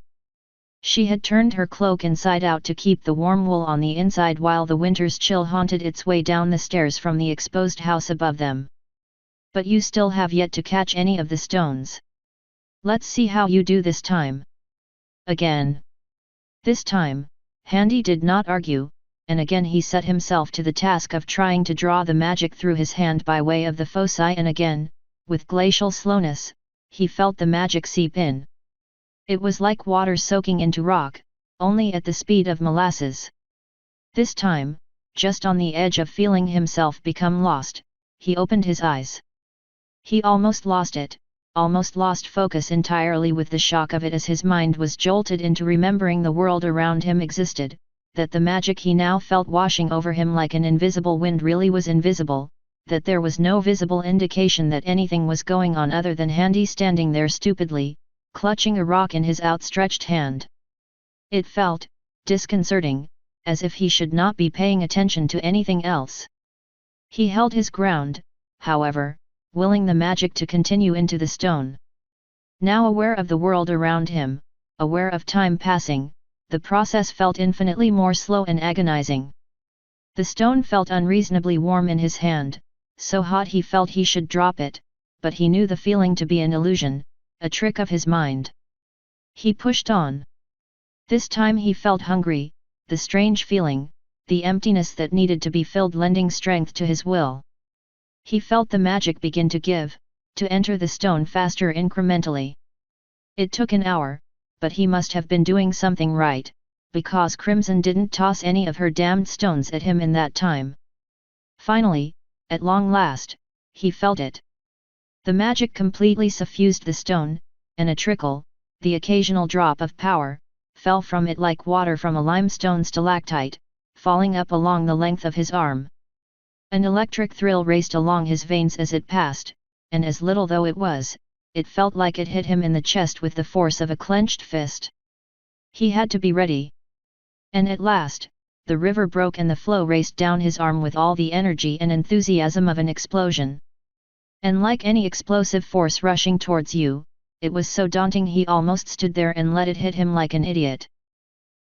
Speaker 1: She had turned her cloak inside out to keep the warm wool on the inside while the winter's chill haunted its way down the stairs from the exposed house above them. But you still have yet to catch any of the stones. Let's see how you do this time. Again. This time, Handy did not argue, and again he set himself to the task of trying to draw the magic through his hand by way of the foci, and again, with glacial slowness, he felt the magic seep in. It was like water soaking into rock, only at the speed of molasses. This time, just on the edge of feeling himself become lost, he opened his eyes. He almost lost it, almost lost focus entirely with the shock of it as his mind was jolted into remembering the world around him existed, that the magic he now felt washing over him like an invisible wind really was invisible, that there was no visible indication that anything was going on other than Handy standing there stupidly, clutching a rock in his outstretched hand. It felt disconcerting, as if he should not be paying attention to anything else. He held his ground, however, willing the magic to continue into the stone. Now aware of the world around him, aware of time passing, the process felt infinitely more slow and agonizing. The stone felt unreasonably warm in his hand, so hot he felt he should drop it, but he knew the feeling to be an illusion, a trick of his mind. He pushed on. This time he felt hungry, the strange feeling, the emptiness that needed to be filled lending strength to his will. He felt the magic begin to give, to enter the stone faster incrementally. It took an hour, but he must have been doing something right, because Crimson didn't toss any of her damned stones at him in that time. Finally, at long last, he felt it. The magic completely suffused the stone, and a trickle, the occasional drop of power, fell from it like water from a limestone stalactite, falling up along the length of his arm. An electric thrill raced along his veins as it passed, and as little though it was, it felt like it hit him in the chest with the force of a clenched fist. He had to be ready. And at last, the river broke and the flow raced down his arm with all the energy and enthusiasm of an explosion. And like any explosive force rushing towards you, it was so daunting he almost stood there and let it hit him like an idiot.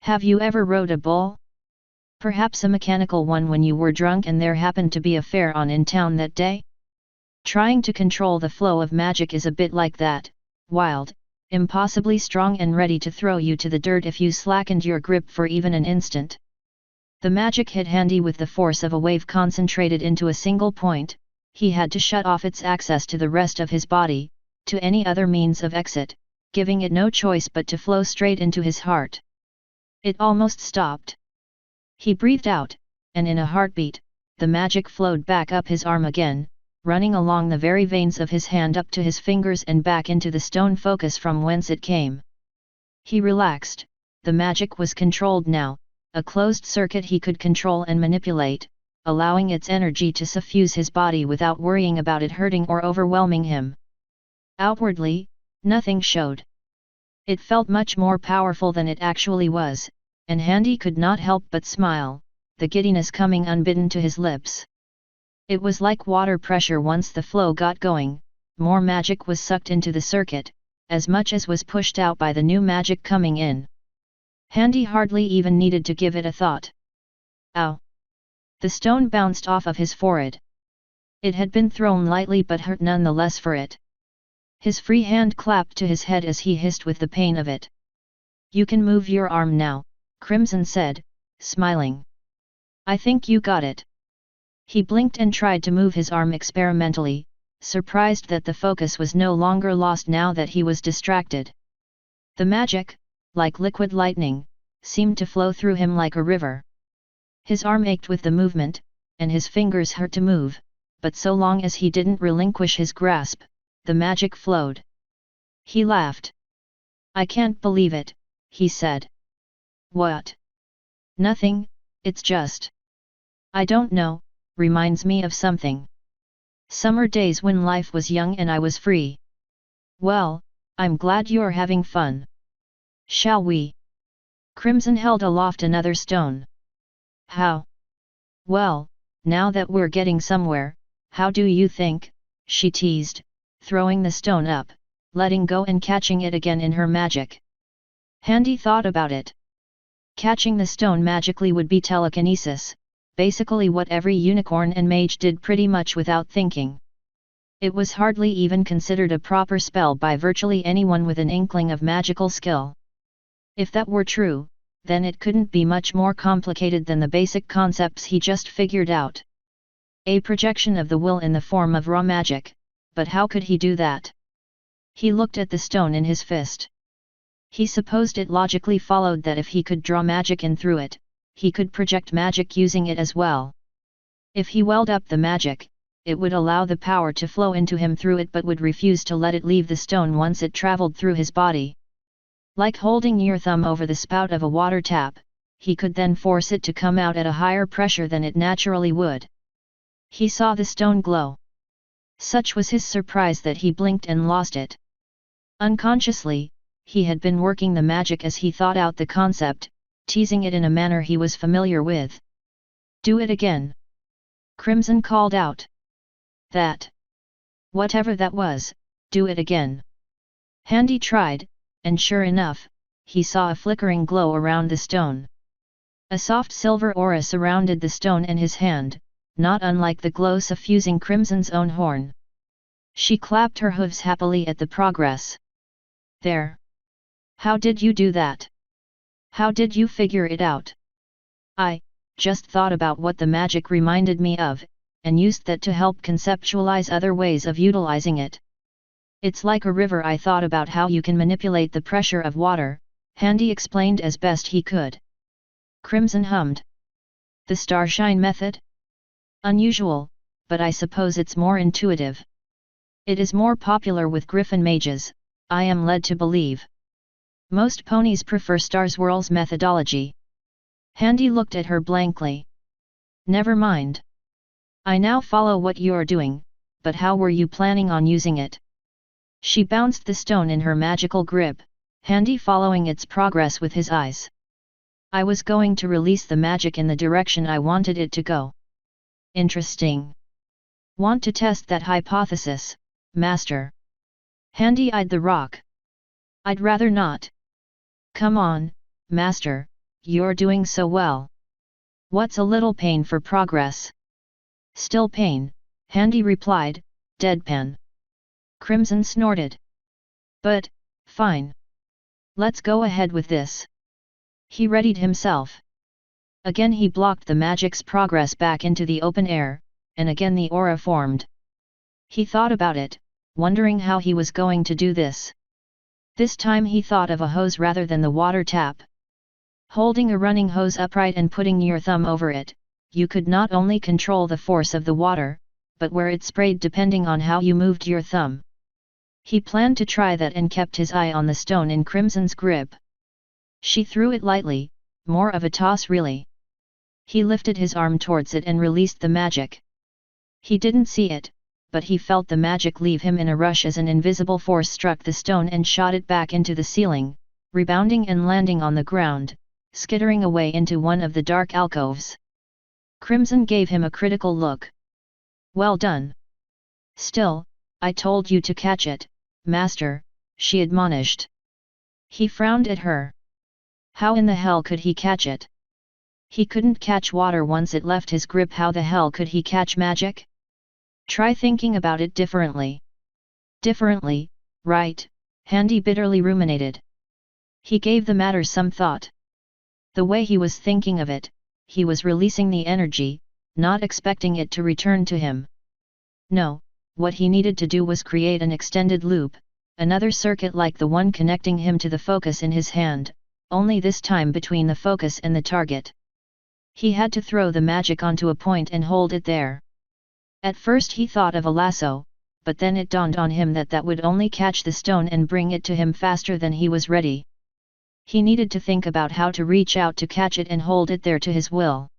Speaker 1: Have you ever rode a bull? Perhaps a mechanical one when you were drunk and there happened to be a fair on in town that day? Trying to control the flow of magic is a bit like that, wild, impossibly strong and ready to throw you to the dirt if you slackened your grip for even an instant. The magic hit Handy with the force of a wave concentrated into a single point. He had to shut off its access to the rest of his body, to any other means of exit, giving it no choice but to flow straight into his heart. It almost stopped. He breathed out, and in a heartbeat, the magic flowed back up his arm again, running along the very veins of his hand up to his fingers and back into the stone focus from whence it came. He relaxed, the magic was controlled now, a closed circuit he could control and manipulate, allowing its energy to suffuse his body without worrying about it hurting or overwhelming him. Outwardly, nothing showed. It felt much more powerful than it actually was, and Handy could not help but smile, the giddiness coming unbidden to his lips. It was like water pressure. Once the flow got going, more magic was sucked into the circuit, as much as was pushed out by the new magic coming in. Handy hardly even needed to give it a thought. Ow! The stone bounced off of his forehead. It had been thrown lightly but hurt none the less for it. His free hand clapped to his head as he hissed with the pain of it. "You can move your arm now," Crimson said, smiling. "I think you got it." He blinked and tried to move his arm experimentally, surprised that the focus was no longer lost now that he was distracted. The magic, like liquid lightning, seemed to flow through him like a river. His arm ached with the movement, and his fingers hurt to move, but so long as he didn't relinquish his grasp, the magic flowed. He laughed. "I can't believe it," he said. "What?" "Nothing, it's just. I don't know, reminds me of something. Summer days when life was young and I was free. Well, I'm glad you're having fun. Shall we?" Crimson held aloft another stone. "How?" "Well, now that we're getting somewhere, how do you think?" she teased, throwing the stone up, letting go and catching it again in her magic. Handy thought about it. Catching the stone magically would be telekinesis, basically what every unicorn and mage did pretty much without thinking. It was hardly even considered a proper spell by virtually anyone with an inkling of magical skill. If that were true, then it couldn't be much more complicated than the basic concepts he just figured out. A projection of the will in the form of raw magic, but how could he do that? He looked at the stone in his fist. He supposed it logically followed that if he could draw magic in through it, he could project magic using it as well. If he welled up the magic, it would allow the power to flow into him through it but would refuse to let it leave the stone once it traveled through his body. Like holding your thumb over the spout of a water tap, he could then force it to come out at a higher pressure than it naturally would. He saw the stone glow. Such was his surprise that he blinked and lost it. Unconsciously, he had been working the magic as he thought out the concept, teasing it in a manner he was familiar with. "Do it again," Crimson called out. "That. Whatever that was, do it again." Handy tried, and sure enough, he saw a flickering glow around the stone. A soft silver aura surrounded the stone and his hand, not unlike the glow suffusing Crimson's own horn. She clapped her hooves happily at the progress. "There. How did you do that? How did you figure it out?" "I just thought about what the magic reminded me of, and used that to help conceptualize other ways of utilizing it. It's like a river. I thought about how you can manipulate the pressure of water," Handy explained as best he could. Crimson hummed. "The starshine method? Unusual, but I suppose it's more intuitive. It is more popular with griffin mages, I am led to believe. Most ponies prefer Starswirl's methodology." Handy looked at her blankly. "Never mind. I now follow what you're doing, but how were you planning on using it?" She bounced the stone in her magical grip, Handy following its progress with his eyes. "I was going to release the magic in the direction I wanted it to go." "Interesting. Want to test that hypothesis, Master?" Handy eyed the rock. "I'd rather not. Come on, Master, you're doing so well. What's a little pain for progress?" "Still pain," Handy replied, deadpan. Crimson snorted. "But, fine. Let's go ahead with this." He readied himself. Again he blocked the magic's progress back into the open air, and again the aura formed. He thought about it, wondering how he was going to do this. This time he thought of a hose rather than the water tap. Holding a running hose upright and putting your thumb over it, you could not only control the force of the water, but where it sprayed depending on how you moved your thumb. He planned to try that and kept his eye on the stone in Crimson's grip. She threw it lightly, more of a toss really. He lifted his arm towards it and released the magic. He didn't see it, but he felt the magic leave him in a rush as an invisible force struck the stone and shot it back into the ceiling, rebounding and landing on the ground, skittering away into one of the dark alcoves. Crimson gave him a critical look. "Well done. Still, I told you to catch it, Master," she admonished. He frowned at her. How in the hell could he catch it? He couldn't catch water once it left his grip. How the hell could he catch magic? Try thinking about it differently. Differently, right? Handy bitterly ruminated. He gave the matter some thought. The way he was thinking of it, he was releasing the energy, not expecting it to return to him. No, what he needed to do was create an extended loop, another circuit like the one connecting him to the focus in his hand, only this time between the focus and the target. He had to throw the magic onto a point and hold it there. At first he thought of a lasso, but then it dawned on him that that would only catch the stone and bring it to him faster than he was ready. He needed to think about how to reach out to catch it and hold it there to his will.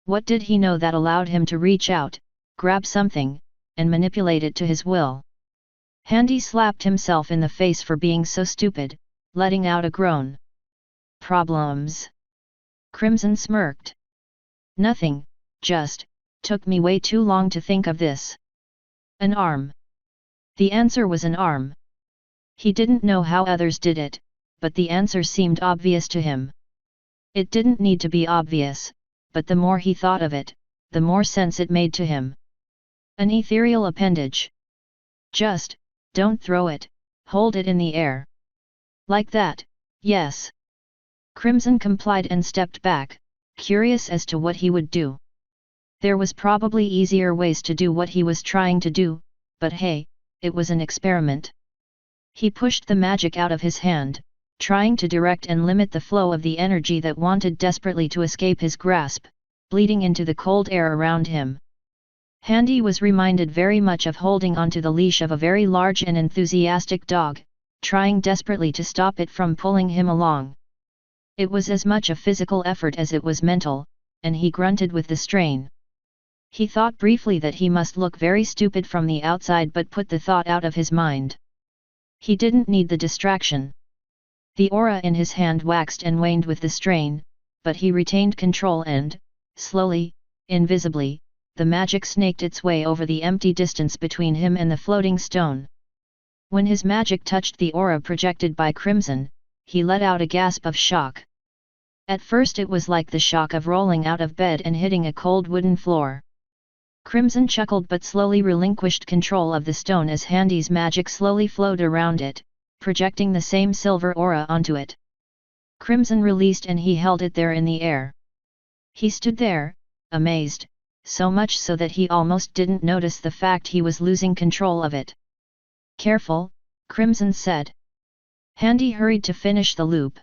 Speaker 1: What did he know that allowed him to reach out, grab something, and manipulate it to his will? Handy slapped himself in the face for being so stupid, letting out a groan. Problems? Crimson smirked. Nothing, just, took me way too long to think of this. An arm. The answer was an arm. He didn't know how others did it, but the answer seemed obvious to him. It didn't need to be obvious, but the more he thought of it, the more sense it made to him. An ethereal appendage. Just, don't throw it, hold it in the air. Like that, yes. Crimson complied and stepped back, curious as to what he would do. There was probably easier ways to do what he was trying to do, but hey, it was an experiment. He pushed the magic out of his hand, trying to direct and limit the flow of the energy that wanted desperately to escape his grasp, bleeding into the cold air around him. Handy was reminded very much of holding onto the leash of a very large and enthusiastic dog, trying desperately to stop it from pulling him along. It was as much a physical effort as it was mental, and he grunted with the strain. He thought briefly that he must look very stupid from the outside but put the thought out of his mind. He didn't need the distraction. The aura in his hand waxed and waned with the strain, but he retained control and, slowly, invisibly, the magic snaked its way over the empty distance between him and the floating stone. When his magic touched the aura projected by Crimson, he let out a gasp of shock. At first it was like the shock of rolling out of bed and hitting a cold wooden floor. Crimson chuckled but slowly relinquished control of the stone as Handy's magic slowly flowed around it, projecting the same silver aura onto it. Crimson released and he held it there in the air. He stood there, amazed, so much so that he almost didn't notice the fact he was losing control of it. "Careful," Crimson said. Handy hurried to finish the loop.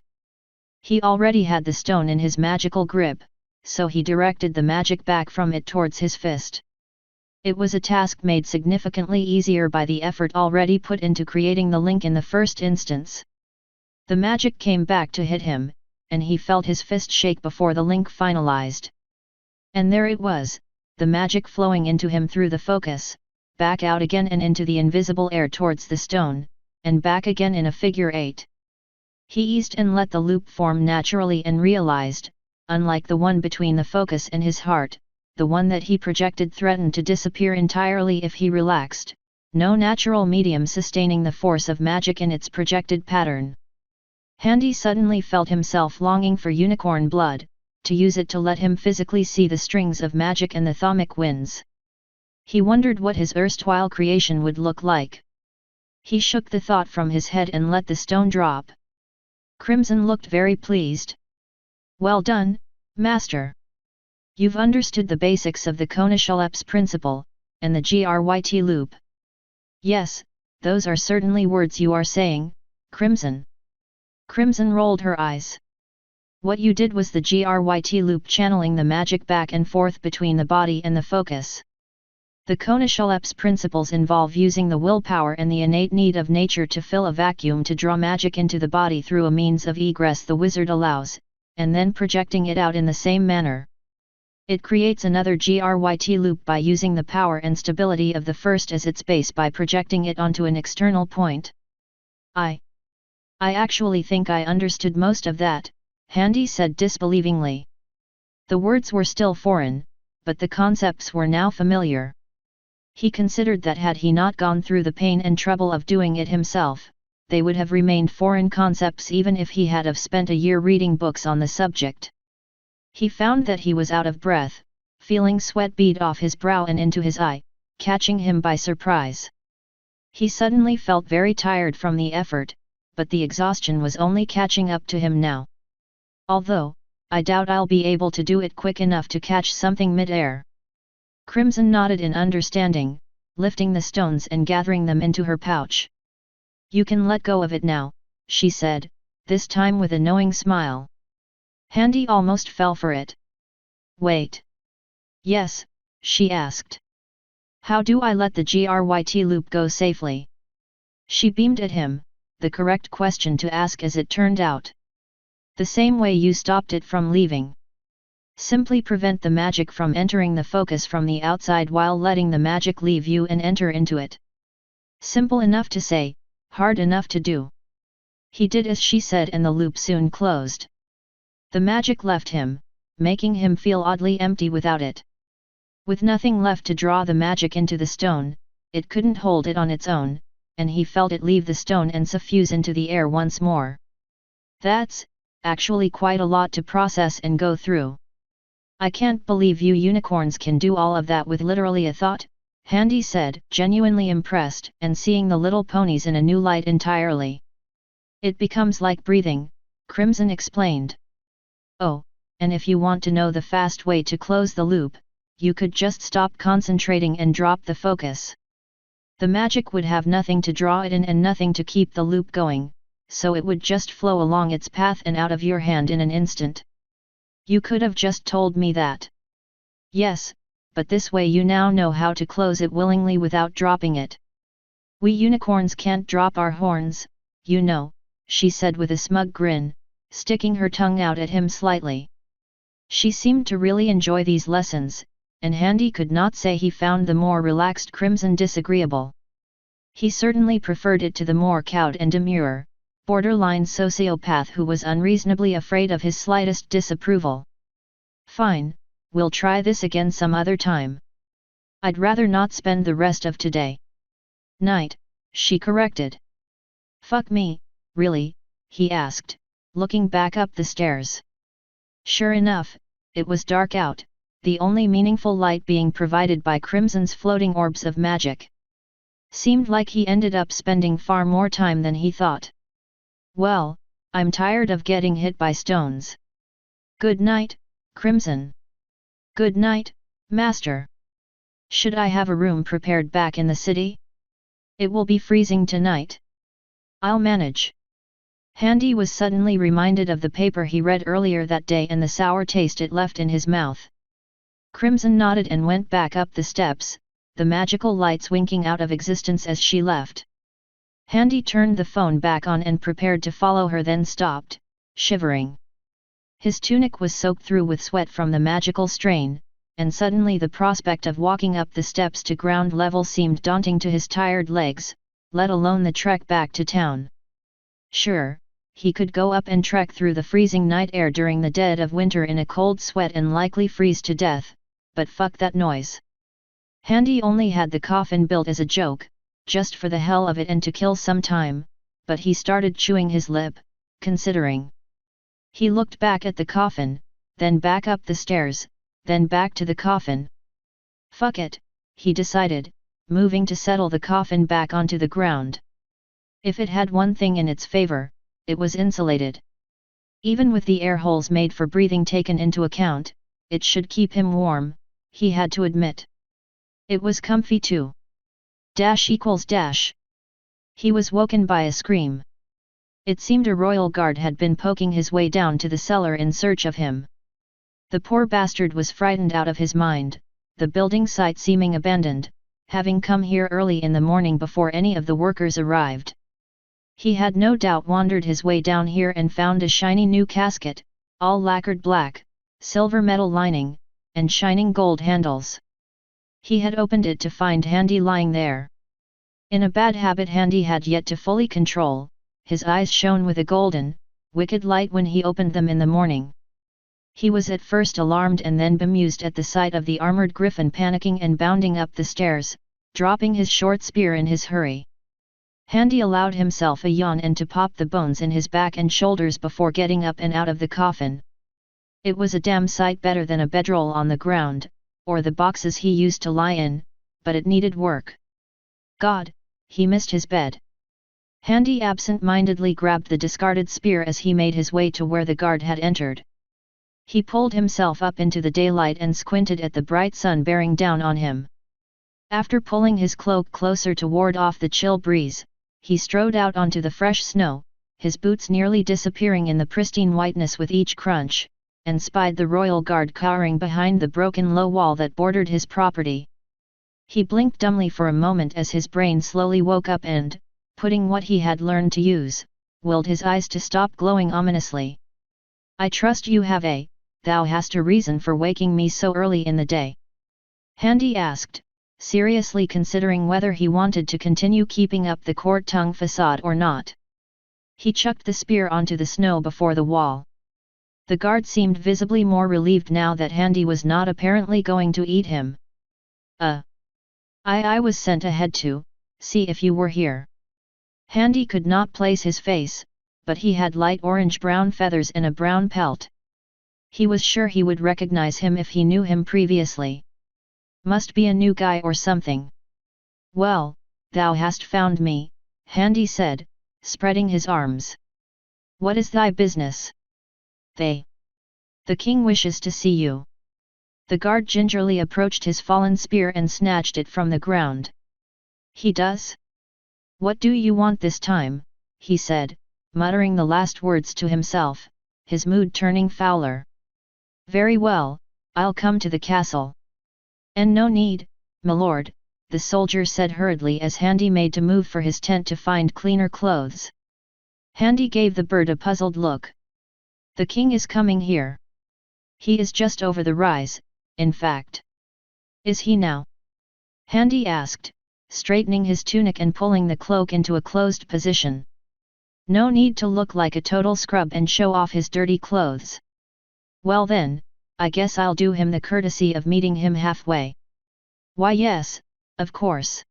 Speaker 1: He already had the stone in his magical grip, so he directed the magic back from it towards his fist. It was a task made significantly easier by the effort already put into creating the link in the first instance. The magic came back to hit him, and he felt his fist shake before the link finalized. And there it was, the magic flowing into him through the focus, back out again and into the invisible air towards the stone, and back again in a figure 8. He eased and let the loop form naturally and realized, unlike the one between the focus and his heart, the one that he projected threatened to disappear entirely if he relaxed, no natural medium sustaining the force of magic in its projected pattern. Handy suddenly felt himself longing for unicorn blood, to use it to let him physically see the strings of magic and the thaumic winds. He wondered what his erstwhile creation would look like. He shook the thought from his head and let the stone drop. Crimson looked very pleased. "Well done, Master. You've understood the basics of the Konashalep's principle, and the Gryt loop." "Yes, those are certainly words you are saying, Crimson." Crimson rolled her eyes. "What you did was the Gryt loop channeling the magic back and forth between the body and the focus." The Konishalep's principles involve using the willpower and the innate need of nature to fill a vacuum to draw magic into the body through a means of egress the wizard allows, and then projecting it out in the same manner. It creates another GRYT loop by using the power and stability of the first as its base by projecting it onto an external point. I actually think I understood most of that, Handy said disbelievingly. The words were still foreign, but the concepts were now familiar. He considered that had he not gone through the pain and trouble of doing it himself, they would have remained foreign concepts even if he had have spent a year reading books on the subject. He found that he was out of breath, feeling sweat bead off his brow and into his eye, catching him by surprise. He suddenly felt very tired from the effort, but the exhaustion was only catching up to him now. Although, I doubt I'll be able to do it quick enough to catch something mid-air. Crimson nodded in understanding, lifting the stones and gathering them into her pouch. You can let go of it now, she said, this time with a knowing smile. Handy almost fell for it. Wait. Yes, she asked. How do I let the GRYT loop go safely? She beamed at him, the correct question to ask as it turned out. The same way you stopped it from leaving. Simply prevent the magic from entering the focus from the outside while letting the magic leave you and enter into it. Simple enough to say, hard enough to do. He did as she said and the loop soon closed. The magic left him, making him feel oddly empty without it. With nothing left to draw the magic into the stone, it couldn't hold it on its own, and he felt it leave the stone and suffuse into the air once more. That's, actually quite a lot to process and go through. I can't believe you unicorns can do all of that with literally a thought, Handy said, genuinely impressed and seeing the little ponies in a new light entirely. It becomes like breathing, Crimson explained. Oh, and if you want to know the fast way to close the loop, you could just stop concentrating and drop the focus. The magic would have nothing to draw it in and nothing to keep the loop going, so it would just flow along its path and out of your hand in an instant. You could have just told me that. Yes, but this way you now know how to close it willingly without dropping it. We unicorns can't drop our horns, you know, she said with a smug grin, sticking her tongue out at him slightly. She seemed to really enjoy these lessons, and Handy could not say he found the more relaxed Crimson disagreeable. He certainly preferred it to the more cowed and demure, borderline sociopath who was unreasonably afraid of his slightest disapproval. Fine, we'll try this again some other time. I'd rather not spend the rest of today. Night, she corrected. Fuck me, really, he asked, looking back up the stairs. Sure enough, it was dark out, the only meaningful light being provided by Crimson's floating orbs of magic. Seemed like he ended up spending far more time than he thought. Well, I'm tired of getting hit by stones. Good night, Crimson. Good night, Master. Should I have a room prepared back in the city? It will be freezing tonight. I'll manage. Handy was suddenly reminded of the paper he read earlier that day and the sour taste it left in his mouth. Crimson nodded and went back up the steps, the magical lights winking out of existence as she left. Handy turned the phone back on and prepared to follow her, then stopped, shivering. His tunic was soaked through with sweat from the magical strain, and suddenly the prospect of walking up the steps to ground level seemed daunting to his tired legs, let alone the trek back to town. Sure, he could go up and trek through the freezing night air during the dead of winter in a cold sweat and likely freeze to death, but fuck that noise. Handy only had the coffin built as a joke, just for the hell of it and to kill some time, but he started chewing his lip, considering. He looked back at the coffin, then back up the stairs, then back to the coffin. Fuck it, he decided, moving to settle the coffin back onto the ground. If it had one thing in its favor, it was insulated. Even with the air holes made for breathing taken into account, it should keep him warm, he had to admit. It was comfy too. ===. He was woken by a scream. It seemed a royal guard had been poking his way down to the cellar in search of him. The poor bastard was frightened out of his mind, the building site seeming abandoned, having come here early in the morning before any of the workers arrived. He had no doubt wandered his way down here and found a shiny new casket, all lacquered black, silver metal lining, and shining gold handles. He had opened it to find Handy lying there. In a bad habit Handy had yet to fully control, his eyes shone with a golden, wicked light when he opened them in the morning. He was at first alarmed and then bemused at the sight of the armored griffin panicking and bounding up the stairs, dropping his short spear in his hurry. Handy allowed himself a yawn and to pop the bones in his back and shoulders before getting up and out of the coffin. It was a damn sight better than a bedroll on the ground, or the boxes he used to lie in, but it needed work. God, he missed his bed. Handy absent-mindedly grabbed the discarded spear as he made his way to where the guard had entered. He pulled himself up into the daylight and squinted at the bright sun bearing down on him. After pulling his cloak closer to ward off the chill breeze, he strode out onto the fresh snow, his boots nearly disappearing in the pristine whiteness with each crunch, and spied the royal guard cowering behind the broken low wall that bordered his property. He blinked dumbly for a moment as his brain slowly woke up and, putting what he had learned to use, willed his eyes to stop glowing ominously. I trust thou hast a reason for waking me so early in the day? Handy asked, seriously considering whether he wanted to continue keeping up the court tongue facade or not. He chucked the spear onto the snow before the wall. The guard seemed visibly more relieved now that Handy was not apparently going to eat him. I was sent ahead to see if you were here. Handy could not place his face, but he had light orange-brown feathers and a brown pelt. He was sure he would recognize him if he knew him previously. Must be a new guy or something. Well, thou hast found me, Handy said, spreading his arms. What is thy business? The king wishes to see you. The guard gingerly approached his fallen spear and snatched it from the ground. He does? What do you want this time? He said, muttering the last words to himself, his mood turning fouler. Very well, I'll come to the castle. And no need, my lord, the soldier said hurriedly as Handy made to move for his tent to find cleaner clothes. Handy gave the bird a puzzled look. The king is coming here. He is just over the rise, in fact. Is he now? Handy asked, straightening his tunic and pulling the cloak into a closed position. No need to look like a total scrub and show off his dirty clothes. Well then, I guess I'll do him the courtesy of meeting him halfway. Why yes, of course.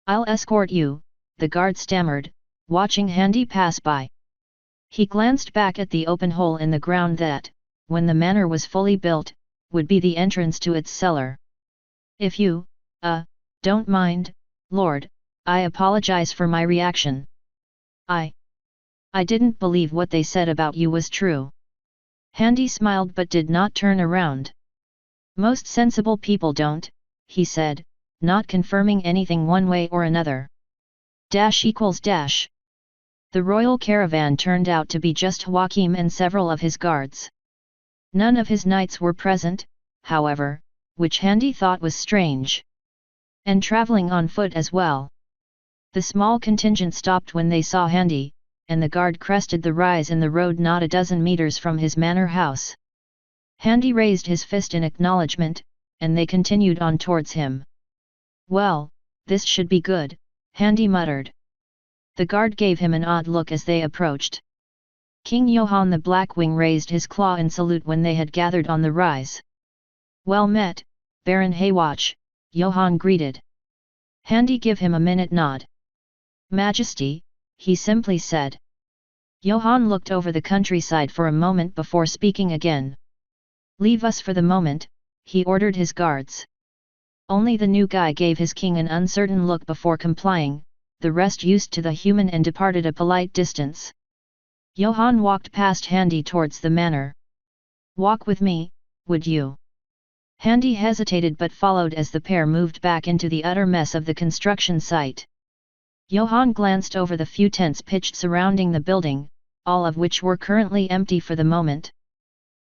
Speaker 1: I'll escort you, the guard stammered, watching Handy pass by. He glanced back at the open hole in the ground that, when the manor was fully built, would be the entrance to its cellar. If you, don't mind, Lord, I apologize for my reaction. I didn't believe what they said about you was true. Handy smiled but did not turn around. Most sensible people don't, he said, not confirming anything one way or another. ===. The royal caravan turned out to be just Joachim and several of his guards. None of his knights were present, however, which Handy thought was strange. And traveling on foot as well. The small contingent stopped when they saw Handy, and the guard crested the rise in the road not a dozen meters from his manor house. Handy raised his fist in acknowledgement, and they continued on towards him. Well, this should be good, Handy muttered. The guard gave him an odd look as they approached. King Johann the Blackwing raised his claw in salute when they had gathered on the rise. Well met, Baron Haywatch, Johann greeted. Handy gave him a minute nod. Majesty, he simply said. Johann looked over the countryside for a moment before speaking again. Leave us for the moment, he ordered his guards. Only the new guy gave his king an uncertain look before complying, the rest used to the human and departed a polite distance. Johann walked past Handy towards the manor. Walk with me, would you? Handy hesitated but followed as the pair moved back into the utter mess of the construction site. Johann glanced over the few tents pitched surrounding the building, all of which were currently empty for the moment.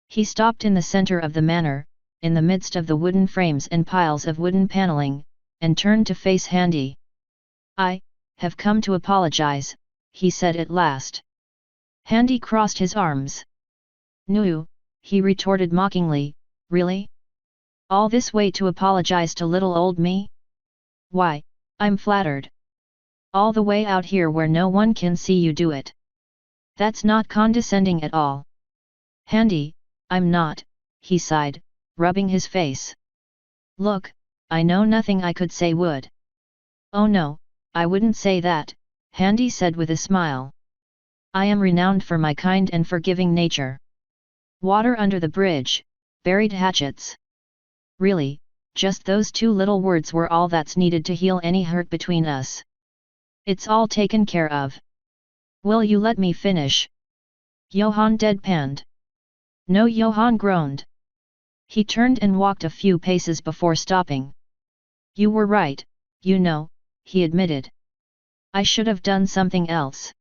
Speaker 1: He stopped in the center of the manor, in the midst of the wooden frames and piles of wooden paneling, and turned to face Handy. "I have come to apologize," he said at last. Handy crossed his arms. "No," he retorted mockingly, "really? All this way to apologize to little old me? Why, I'm flattered. All the way out here where no one can see you do it. That's not condescending at all." "Handy, I'm not," he sighed, rubbing his face. "Look, I know nothing I could say would." "Oh no, I wouldn't say that," Handy said with a smile. "I am renowned for my kind and forgiving nature. Water under the bridge, buried hatchets. Really, just those two little words were all that's needed to heal any hurt between us. It's all taken care of. Will you let me finish?" Johann deadpanned. "No," Johann groaned. He turned and walked a few paces before stopping. "You were right, you know," he admitted. "I should have done something else.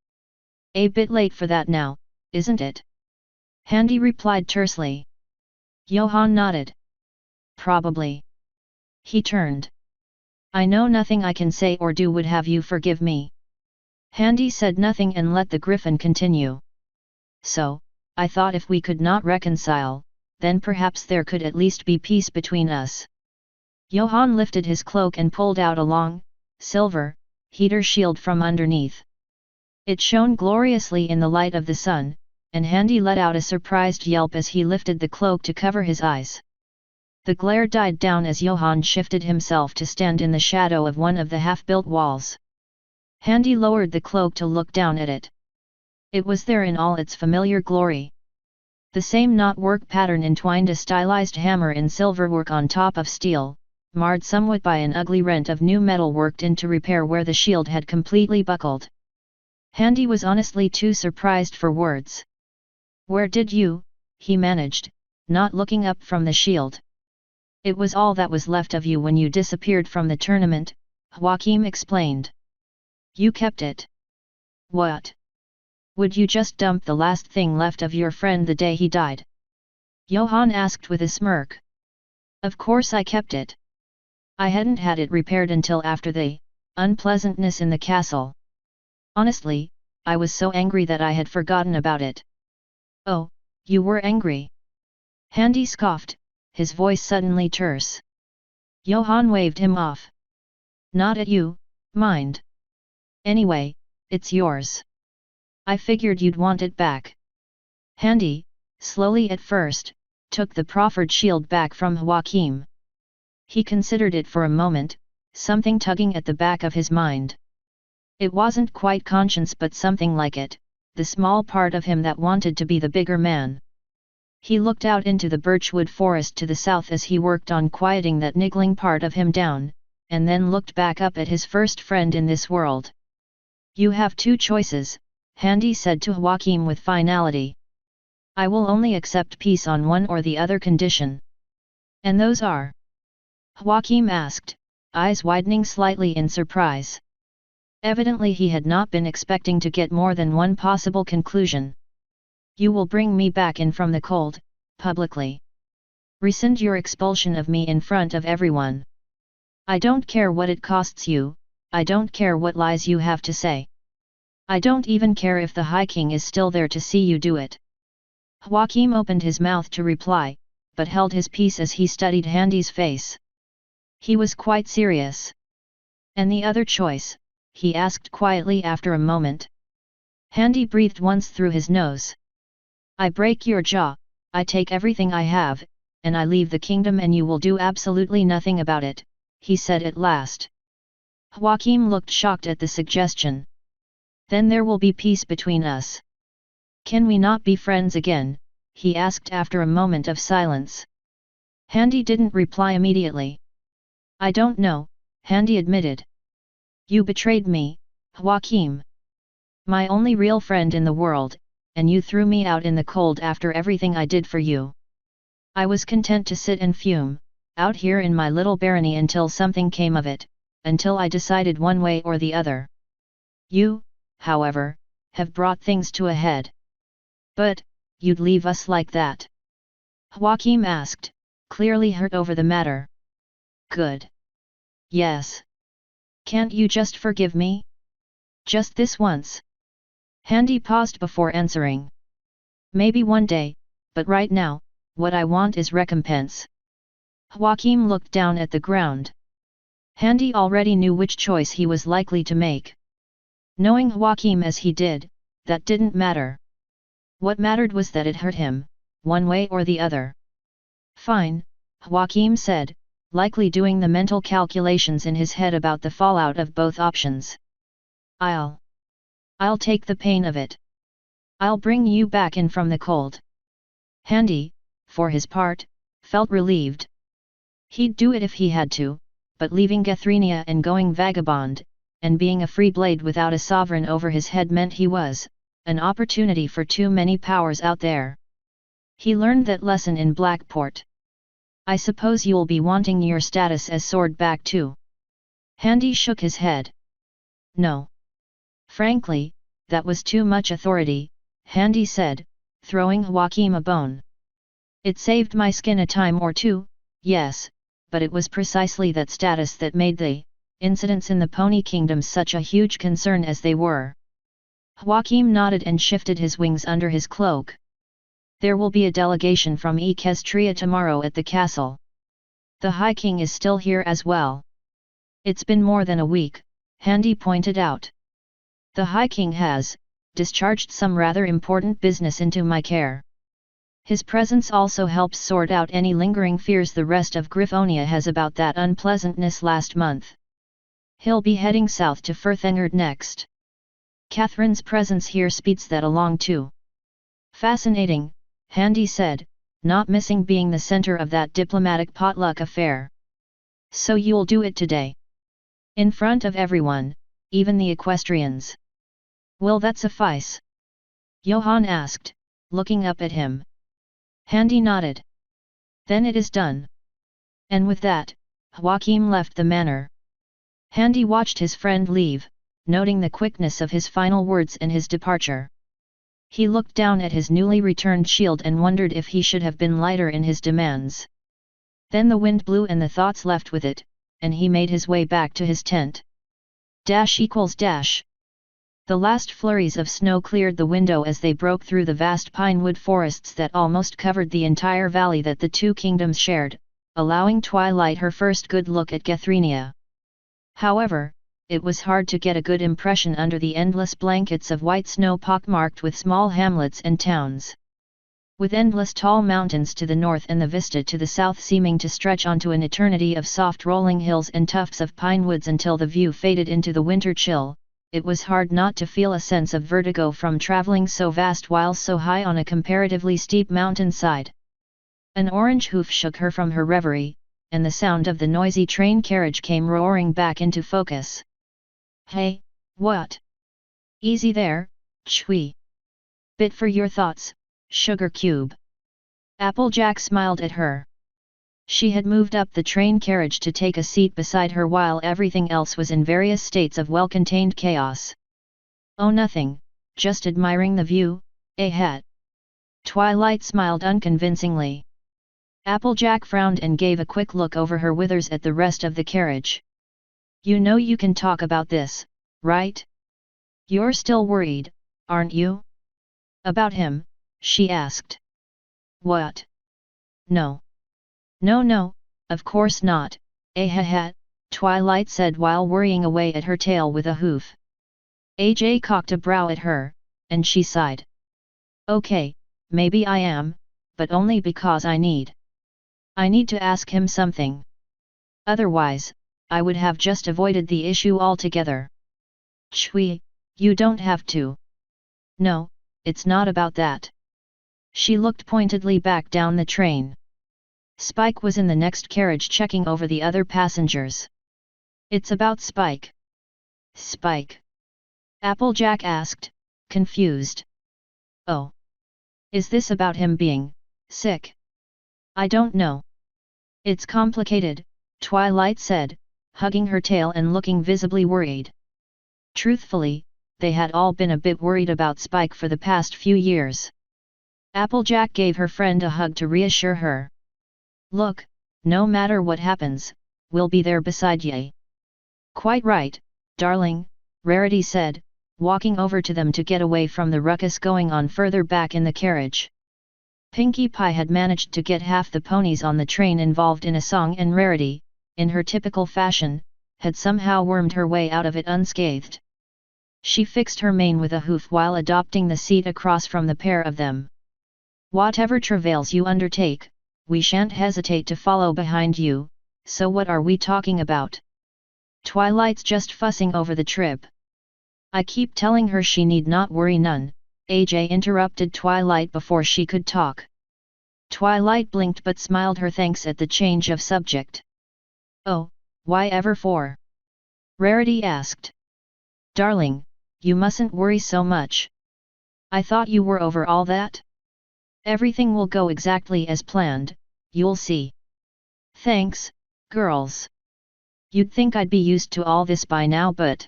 Speaker 1: A bit late for that now, isn't it?" Handy replied tersely. Johann nodded. "Probably." He turned. "I know nothing I can say or do would have you forgive me." Handy said nothing and let the griffin continue. "So, I thought if we could not reconcile, then perhaps there could at least be peace between us." Johann lifted his cloak and pulled out a long, silver, heater shield from underneath. It shone gloriously in the light of the sun, and Handy let out a surprised yelp as he lifted the cloak to cover his eyes. The glare died down as Johann shifted himself to stand in the shadow of one of the half-built walls. Handy lowered the cloak to look down at it. It was there in all its familiar glory. The same knotwork pattern entwined a stylized hammer in silverwork on top of steel, marred somewhat by an ugly rent of new metal worked in to repair where the shield had completely buckled. Handy was honestly too surprised for words. "Where did you?" he managed, not looking up from the shield. "It was all that was left of you when you disappeared from the tournament," Joachim explained. "You kept it." "What? Would you just dump the last thing left of your friend the day he died?" Johann asked with a smirk. "Of course I kept it. I hadn't had it repaired until after the unpleasantness in the castle. Honestly, I was so angry that I had forgotten about it." "Oh, you were angry?" Handy scoffed, his voice suddenly terse. Johann waved him off. "Not at you, mind. Anyway, it's yours. I figured you'd want it back." Handy, slowly at first, took the proffered shield back from Joachim. He considered it for a moment, something tugging at the back of his mind. It wasn't quite conscience but something like it, the small part of him that wanted to be the bigger man. He looked out into the birchwood forest to the south as he worked on quieting that niggling part of him down, and then looked back up at his first friend in this world. "You have two choices," Handy said to Joachim with finality. "I will only accept peace on one or the other condition." "And those are?" Joachim asked, eyes widening slightly in surprise. Evidently he had not been expecting to get more than one possible conclusion. "You will bring me back in from the cold, publicly. Rescind your expulsion of me in front of everyone. I don't care what it costs you, I don't care what lies you have to say. I don't even care if the High King is still there to see you do it." Joachim opened his mouth to reply, but held his peace as he studied Handy's face. He was quite serious. "And the other choice?" he asked quietly after a moment. Handy breathed once through his nose. "I break your jaw, I take everything I have, and I leave the kingdom and you will do absolutely nothing about it," he said at last. Joachim looked shocked at the suggestion. "Then there will be peace between us. Can we not be friends again?" he asked after a moment of silence. Handy didn't reply immediately. "I don't know," Handy admitted. "You betrayed me, Joachim. My only real friend in the world, and you threw me out in the cold after everything I did for you. I was content to sit and fume, out here in my little barony until something came of it, until I decided one way or the other. You, however, have brought things to a head. But, you'd leave us like that?" Joachim asked, clearly hurt over the matter. Good. Yes. Can't you just forgive me? Just this once? Handy paused before answering. Maybe one day, but right now, what I want is recompense. Joachim looked down at the ground. Handy already knew which choice he was likely to make. Knowing Joachim as he did, that didn't matter. What mattered was that it hurt him, one way or the other. Fine, Joachim said, likely doing the mental calculations in his head about the fallout of both options. I'll take the pain of it. I'll bring you back in from the cold. Handy, for his part, felt relieved. He'd do it if he had to, but leaving Gethrenia and going vagabond, and being a free blade without a sovereign over his head meant he was an opportunity for too many powers out there. He learned that lesson in Blackport. I suppose you'll be wanting your status as sword back too. Handy shook his head. No. Frankly, that was too much authority, Handy said, throwing Joachim a bone. It saved my skin a time or two, yes, but it was precisely that status that made the incidents in the Pony Kingdom such a huge concern as they were. Joachim nodded and shifted his wings under his cloak. There will be a delegation from Equestria tomorrow at the castle. The High King is still here as well. It's been more than a week, Handy pointed out. The High King has discharged some rather important business into my care. His presence also helps sort out any lingering fears the rest of Griffonia has about that unpleasantness last month. He'll be heading south to Furthengard next. Catherine's presence here speeds that along too. Fascinating, Handy said, not missing being the center of that diplomatic potluck affair. So you'll do it today? In front of everyone, even the equestrians. Will that suffice? Johann asked, looking up at him. Handy nodded. Then it is done. And with that, Joachim left the manor. Handy watched his friend leave, noting the quickness of his final words and his departure. He looked down at his newly returned shield and wondered if he should have been lighter in his demands. Then the wind blew and the thoughts left with it, and he made his way back to his tent. _. The last flurries of snow cleared the window as they broke through the vast pinewood forests that almost covered the entire valley that the two kingdoms shared, allowing Twilight her first good look at Gethrenia. However, it was hard to get a good impression under the endless blankets of white snow pockmarked with small hamlets and towns. With endless tall mountains to the north and the vista to the south seeming to stretch onto an eternity of soft rolling hills and tufts of pine woods until the view faded into the winter chill, it was hard not to feel a sense of vertigo from traveling so vast while so high on a comparatively steep mountainside. An orange hoof shook her from her reverie, and the sound of the noisy train carriage came roaring back into focus. Hey, what? Easy there, Chui. Bit for your thoughts, Sugar Cube. Applejack smiled at her. She had moved up the train carriage to take a seat beside her while everything else was in various states of well-contained chaos. Oh, nothing, just admiring the view, hat. Twilight smiled unconvincingly. Applejack frowned and gave a quick look over her withers at the rest of the carriage. You know you can talk about this, right? You're still worried, aren't you? About him, she asked. What? No. No, of course not, Twilight said while worrying away at her tail with a hoof. AJ cocked a brow at her, and she sighed. Okay, maybe I am, but only because I need to ask him something. Otherwise, I would have just avoided the issue altogether. Chui, you don't have to. No, it's not about that. She looked pointedly back down the train. Spike was in the next carriage checking over the other passengers. It's about Spike. Spike? Applejack asked, confused. Oh. Is this about him being sick? I don't know. It's complicated, Twilight said, hugging her tail and looking visibly worried. Truthfully, they had all been a bit worried about Spike for the past few years. Applejack gave her friend a hug to reassure her. Look, no matter what happens, we'll be there beside ye. Quite right, darling, Rarity said, walking over to them to get away from the ruckus going on further back in the carriage. Pinkie Pie had managed to get half the ponies on the train involved in a song, and Rarity, in her typical fashion, had somehow wormed her way out of it unscathed. She fixed her mane with a hoof while adopting the seat across from the pair of them. Whatever travails you undertake, we shan't hesitate to follow behind you, so what are we talking about? Twilight's just fussing over the trip. I keep telling her she need not worry none, AJ interrupted Twilight before she could talk. Twilight blinked but smiled her thanks at the change of subject. Oh, why ever for? Rarity asked. Darling, you mustn't worry so much. I thought you were over all that? Everything will go exactly as planned, you'll see. Thanks, girls. You'd think I'd be used to all this by now, but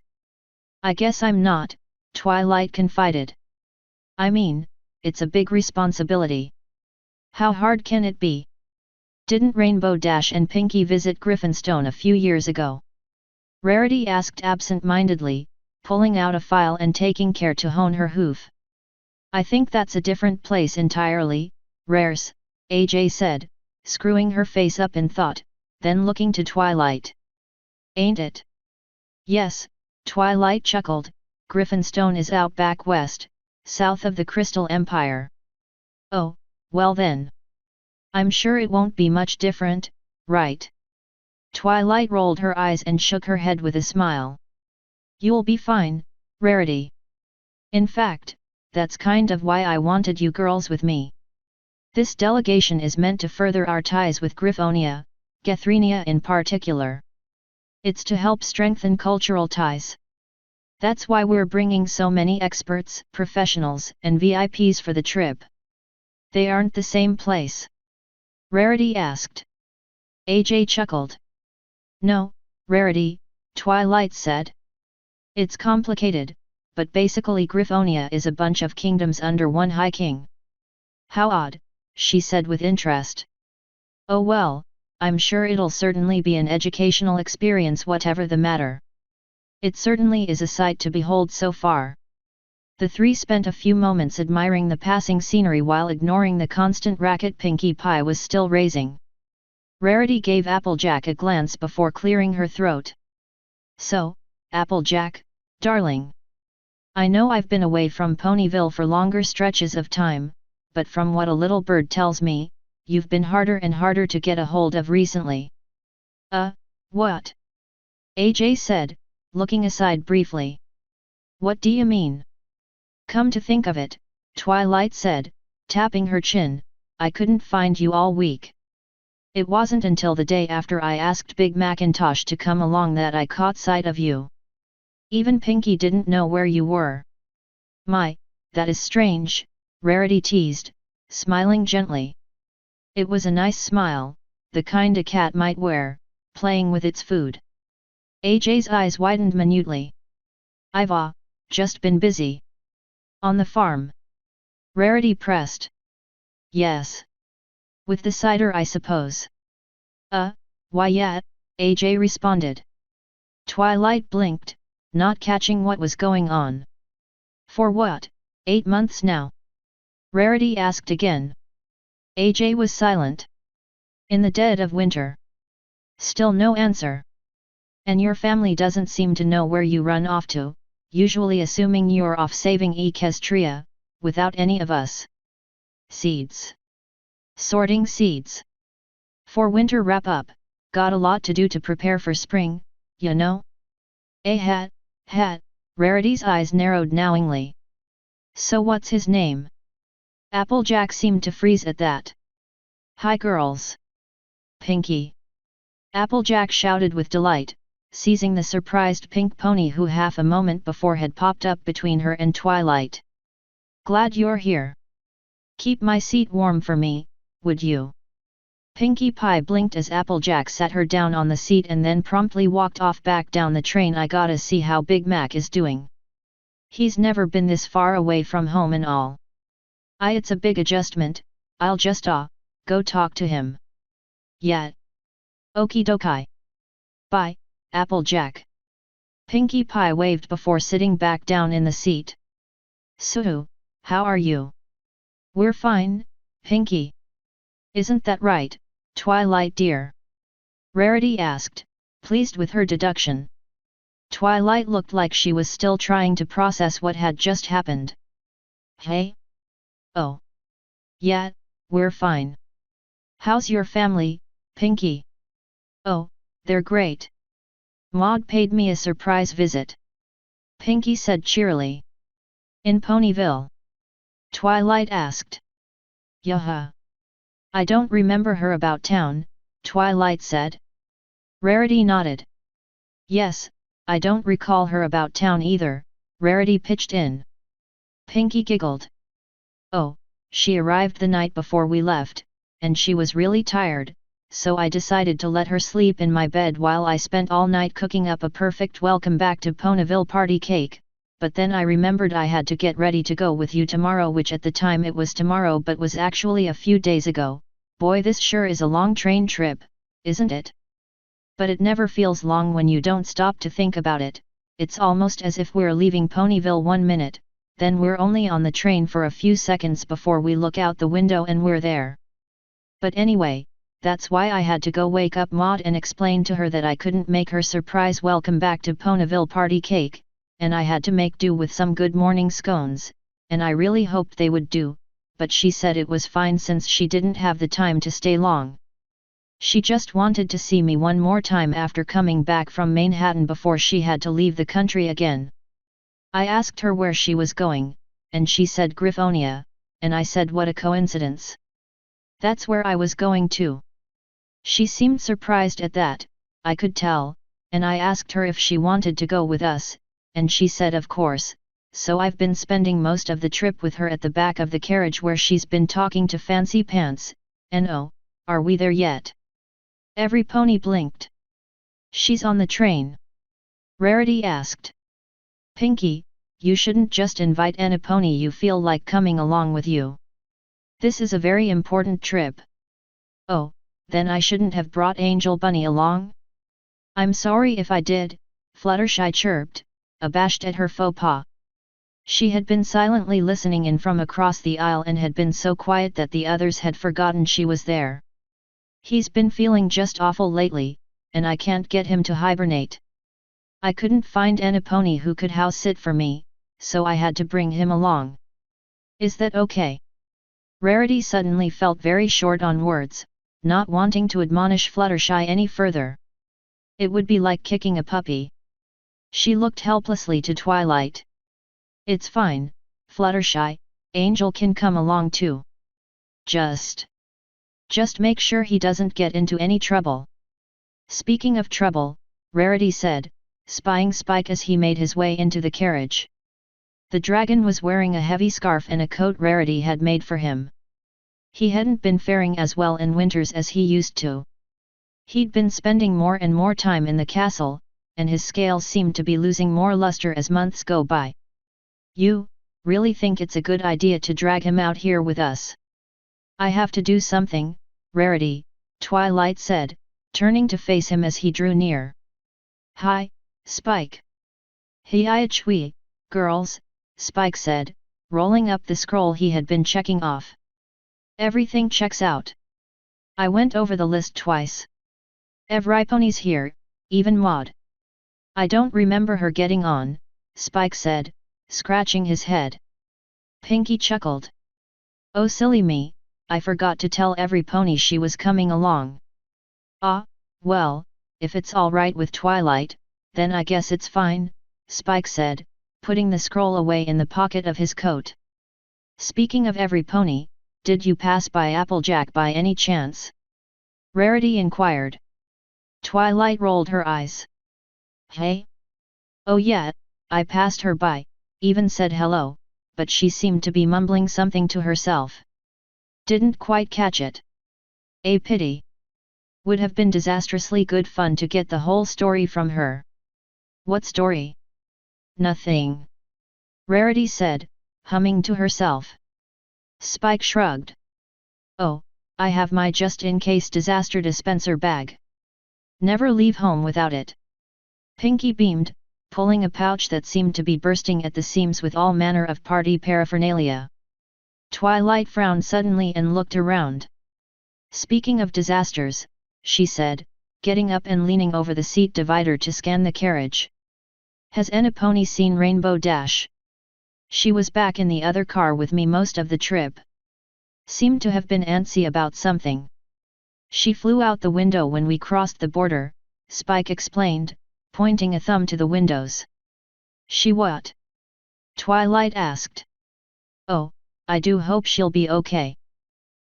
Speaker 1: I guess I'm not, Twilight confided. I mean, it's a big responsibility. How hard can it be? Didn't Rainbow Dash and Pinkie visit Griffinstone a few years ago? Rarity asked absent-mindedly, pulling out a file and taking care to hone her hoof. I think that's a different place entirely, Rares, AJ said, screwing her face up in thought, then looking to Twilight. Ain't it? Yes, Twilight chuckled, Griffinstone is out back west, south of the Crystal Empire. Oh, well then. I'm sure it won't be much different, right? Twilight rolled her eyes and shook her head with a smile. You'll be fine, Rarity. In fact, that's kind of why I wanted you girls with me. This delegation is meant to further our ties with Griffonia, Gethrenia in particular. It's to help strengthen cultural ties. That's why we're bringing so many experts, professionals, and VIPs for the trip. They aren't the same place? Rarity asked. AJ chuckled. No, Rarity, Twilight said. It's complicated, but basically Griffonia is a bunch of kingdoms under one high king. How odd, she said with interest. Oh well, I'm sure it'll certainly be an educational experience whatever the matter. It certainly is a sight to behold so far. The three spent a few moments admiring the passing scenery while ignoring the constant racket Pinkie Pie was still raising. Rarity gave Applejack a glance before clearing her throat. So, Applejack, darling. I know I've been away from Ponyville for longer stretches of time, but from what a little bird tells me, you've been harder and harder to get a hold of recently. What? AJ said, looking aside briefly. What do you mean? Come to think of it, Twilight said, tapping her chin, I couldn't find you all week. It wasn't until the day after I asked Big Macintosh to come along that I caught sight of you. Even Pinkie didn't know where you were. My, that is strange, Rarity teased, smiling gently. It was a nice smile, the kind a cat might wear, playing with its food. AJ's eyes widened minutely. I've just been busy. On the farm. Rarity pressed. Yes. With the cider I suppose. Why yet, AJ responded. Twilight blinked, not catching what was going on. For what, 8 months now? Rarity asked again. AJ was silent. In the dead of winter. Still no answer. And your family doesn't seem to know where you run off to, usually assuming you're off saving Equestria, without any of us. Seeds. Sorting seeds. For winter wrap-up, got a lot to do to prepare for spring, you know? Hat, Rarity's eyes narrowed knowingly. So what's his name? Applejack seemed to freeze at that. Hi girls. Pinkie. Applejack shouted with delight, seizing the surprised pink pony who half a moment before had popped up between her and Twilight. Glad you're here. Keep my seat warm for me, would you? Pinkie Pie blinked as Applejack sat her down on the seat and then promptly walked off back down the train. I gotta see how Big Mac is doing. He's never been this far away from home and all. It's a big adjustment, I'll just go talk to him. yet. Okie dokie. Bye, Applejack. Pinkie Pie waved before sitting back down in the seat. Suhu, how are you? We're fine, Pinkie. Isn't that right, Twilight dear? Rarity asked, pleased with her deduction. Twilight looked like she was still trying to process what had just happened. Hey? Oh. Yeah, we're fine. How's your family, Pinkie? Oh, they're great. Maud paid me a surprise visit. Pinkie said cheerily. In Ponyville? Twilight asked. Yaha. I don't remember her about town, Twilight said. Rarity nodded. Yes, I don't recall her about town either, Rarity pitched in. Pinkie giggled. Oh, she arrived the night before we left, and she was really tired, so I decided to let her sleep in my bed while I spent all night cooking up a perfect welcome back to Ponyville party cake, but then I remembered I had to get ready to go with you tomorrow, which at the time it was tomorrow but was actually a few days ago. Boy, this sure is a long train trip, isn't it? But it never feels long when you don't stop to think about it. It's almost as if we're leaving Ponyville 1 minute, then we're only on the train for a few seconds before we look out the window and we're there. But anyway, that's why I had to go wake up Maud and explain to her that I couldn't make her surprise welcome back to Ponyville party cake, and I had to make do with some good morning scones, and I really hoped they would do, but she said it was fine since she didn't have the time to stay long. She just wanted to see me one more time after coming back from Manhattan before she had to leave the country again. I asked her where she was going, and she said Griffonia, and I said what a coincidence. That's where I was going too. She seemed surprised at that, I could tell, and I asked her if she wanted to go with us, and she said of course, so I've been spending most of the trip with her at the back of the carriage where she's been talking to Fancy Pants, and oh, are we there yet? Every pony blinked. She's on the train? Rarity asked. Pinkie, you shouldn't just invite any pony you feel like coming along with you. This is a very important trip. Oh, then I shouldn't have brought Angel Bunny along? I'm sorry if I did, Fluttershy chirped, abashed at her faux pas. She had been silently listening in from across the aisle and had been so quiet that the others had forgotten she was there. He's been feeling just awful lately, and I can't get him to hibernate. I couldn't find any pony who could house sit for me, so I had to bring him along. Is that okay? Rarity suddenly felt very short on words, not wanting to admonish Fluttershy any further. It would be like kicking a puppy. She looked helplessly to Twilight. It's fine, Fluttershy, Angel can come along too. Just make sure he doesn't get into any trouble. Speaking of trouble, Rarity said, spying Spike as he made his way into the carriage. The dragon was wearing a heavy scarf and a coat Rarity had made for him. He hadn't been faring as well in winters as he used to. He'd been spending more and more time in the castle, and his scales seemed to be losing more luster as months go by. You really think it's a good idea to drag him out here with us? I have to do something, Rarity, Twilight said, turning to face him as he drew near. Hi, Spike. Hi-chui, girls, Spike said, rolling up the scroll he had been checking off. Everything checks out. I went over the list twice. Every pony's here, even Maud. I don't remember her getting on, Spike said, scratching his head. Pinkie chuckled. Oh silly me, I forgot to tell every pony she was coming along. Ah, well, if it's all right with Twilight, then I guess it's fine, Spike said, putting the scroll away in the pocket of his coat. Speaking of every pony, did you pass by Applejack by any chance? Rarity inquired. Twilight rolled her eyes. Hey? Oh yeah, I passed her by, even said hello, but she seemed to be mumbling something to herself. Didn't quite catch it. A pity. Would have been disastrously good fun to get the whole story from her. What story? Nothing. Rarity said, humming to herself. Spike shrugged. Oh, I have my just-in-case disaster dispenser bag. Never leave home without it. Pinky beamed, pulling a pouch that seemed to be bursting at the seams with all manner of party paraphernalia. Twilight frowned suddenly and looked around. Speaking of disasters, she said, getting up and leaning over the seat divider to scan the carriage. Has any pony seen Rainbow Dash? She was back in the other car with me most of the trip. Seemed to have been antsy about something. She flew out the window when we crossed the border, Spike explained, pointing a thumb to the windows. She what? Twilight asked. Oh, I do hope she'll be okay.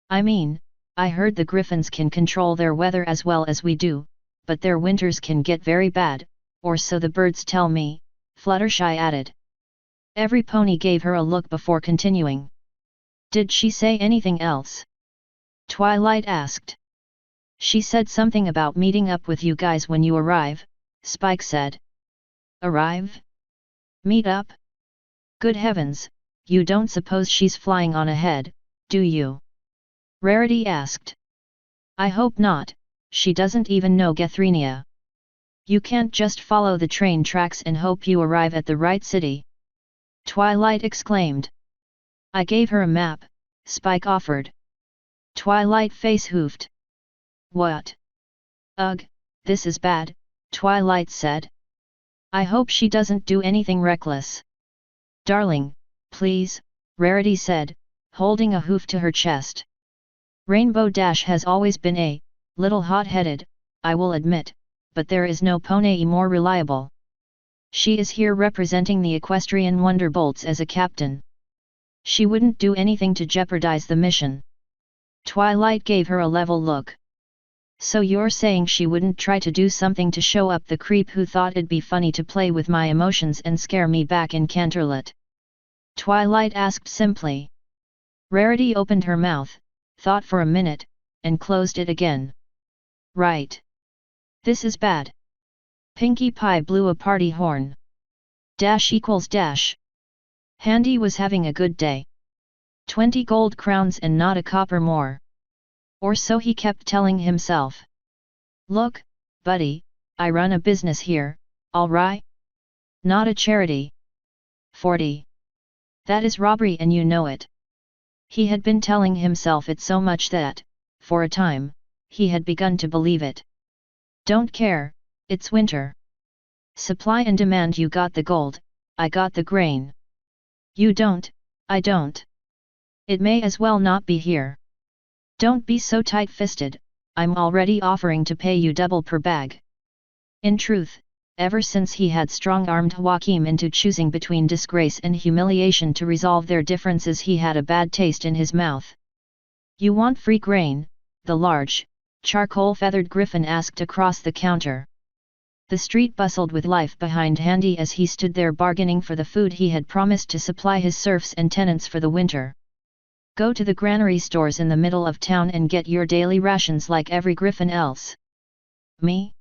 Speaker 1: I mean, I heard the griffins can control their weather as well as we do, but their winters can get very bad, or so the birds tell me, Fluttershy added. Every pony gave her a look before continuing. Did she say anything else? Twilight asked. She said something about meeting up with you guys when you arrive, Spike said. Arrive? Meet up? Good heavens, you don't suppose she's flying on ahead, do you? Rarity asked. I hope not, she doesn't even know Gethrinia. You can't just follow the train tracks and hope you arrive at the right city. Twilight exclaimed. I gave her a map, Spike offered. Twilight face hoofed. What? Ugh, this is bad, Twilight said. I hope she doesn't do anything reckless. Darling, please, Rarity said, holding a hoof to her chest. Rainbow Dash has always been a little hot-headed, I will admit, but there is no pony more reliable. She is here representing the equestrian Wonderbolts as a captain. She wouldn't do anything to jeopardize the mission. Twilight gave her a level look. So you're saying she wouldn't try to do something to show up the creep who thought it'd be funny to play with my emotions and scare me back in Canterlot? Twilight asked simply. Rarity opened her mouth, thought for a minute, and closed it again. Right. This is bad. Pinkie Pie blew a party horn. Dash equals dash. Handy was having a good day. 20 gold crowns and not a copper more. Or so he kept telling himself. Look, buddy, I run a business here, alright? Not a charity. 40. That is robbery and you know it. He had been telling himself it so much that, for a time, he had begun to believe it. Don't care, it's winter. Supply and demand. You got the gold, I got the grain. You don't, I don't. It may as well not be here. Don't be so tight-fisted, I'm already offering to pay you double per bag. In truth, ever since he had strong-armed Joachim into choosing between disgrace and humiliation to resolve their differences, he had a bad taste in his mouth. You want free grain? The large, charcoal-feathered griffin asked across the counter. The street bustled with life behind Handy as he stood there bargaining for the food he had promised to supply his serfs and tenants for the winter. Go to the granary stores in the middle of town and get your daily rations like every griffin else. Me?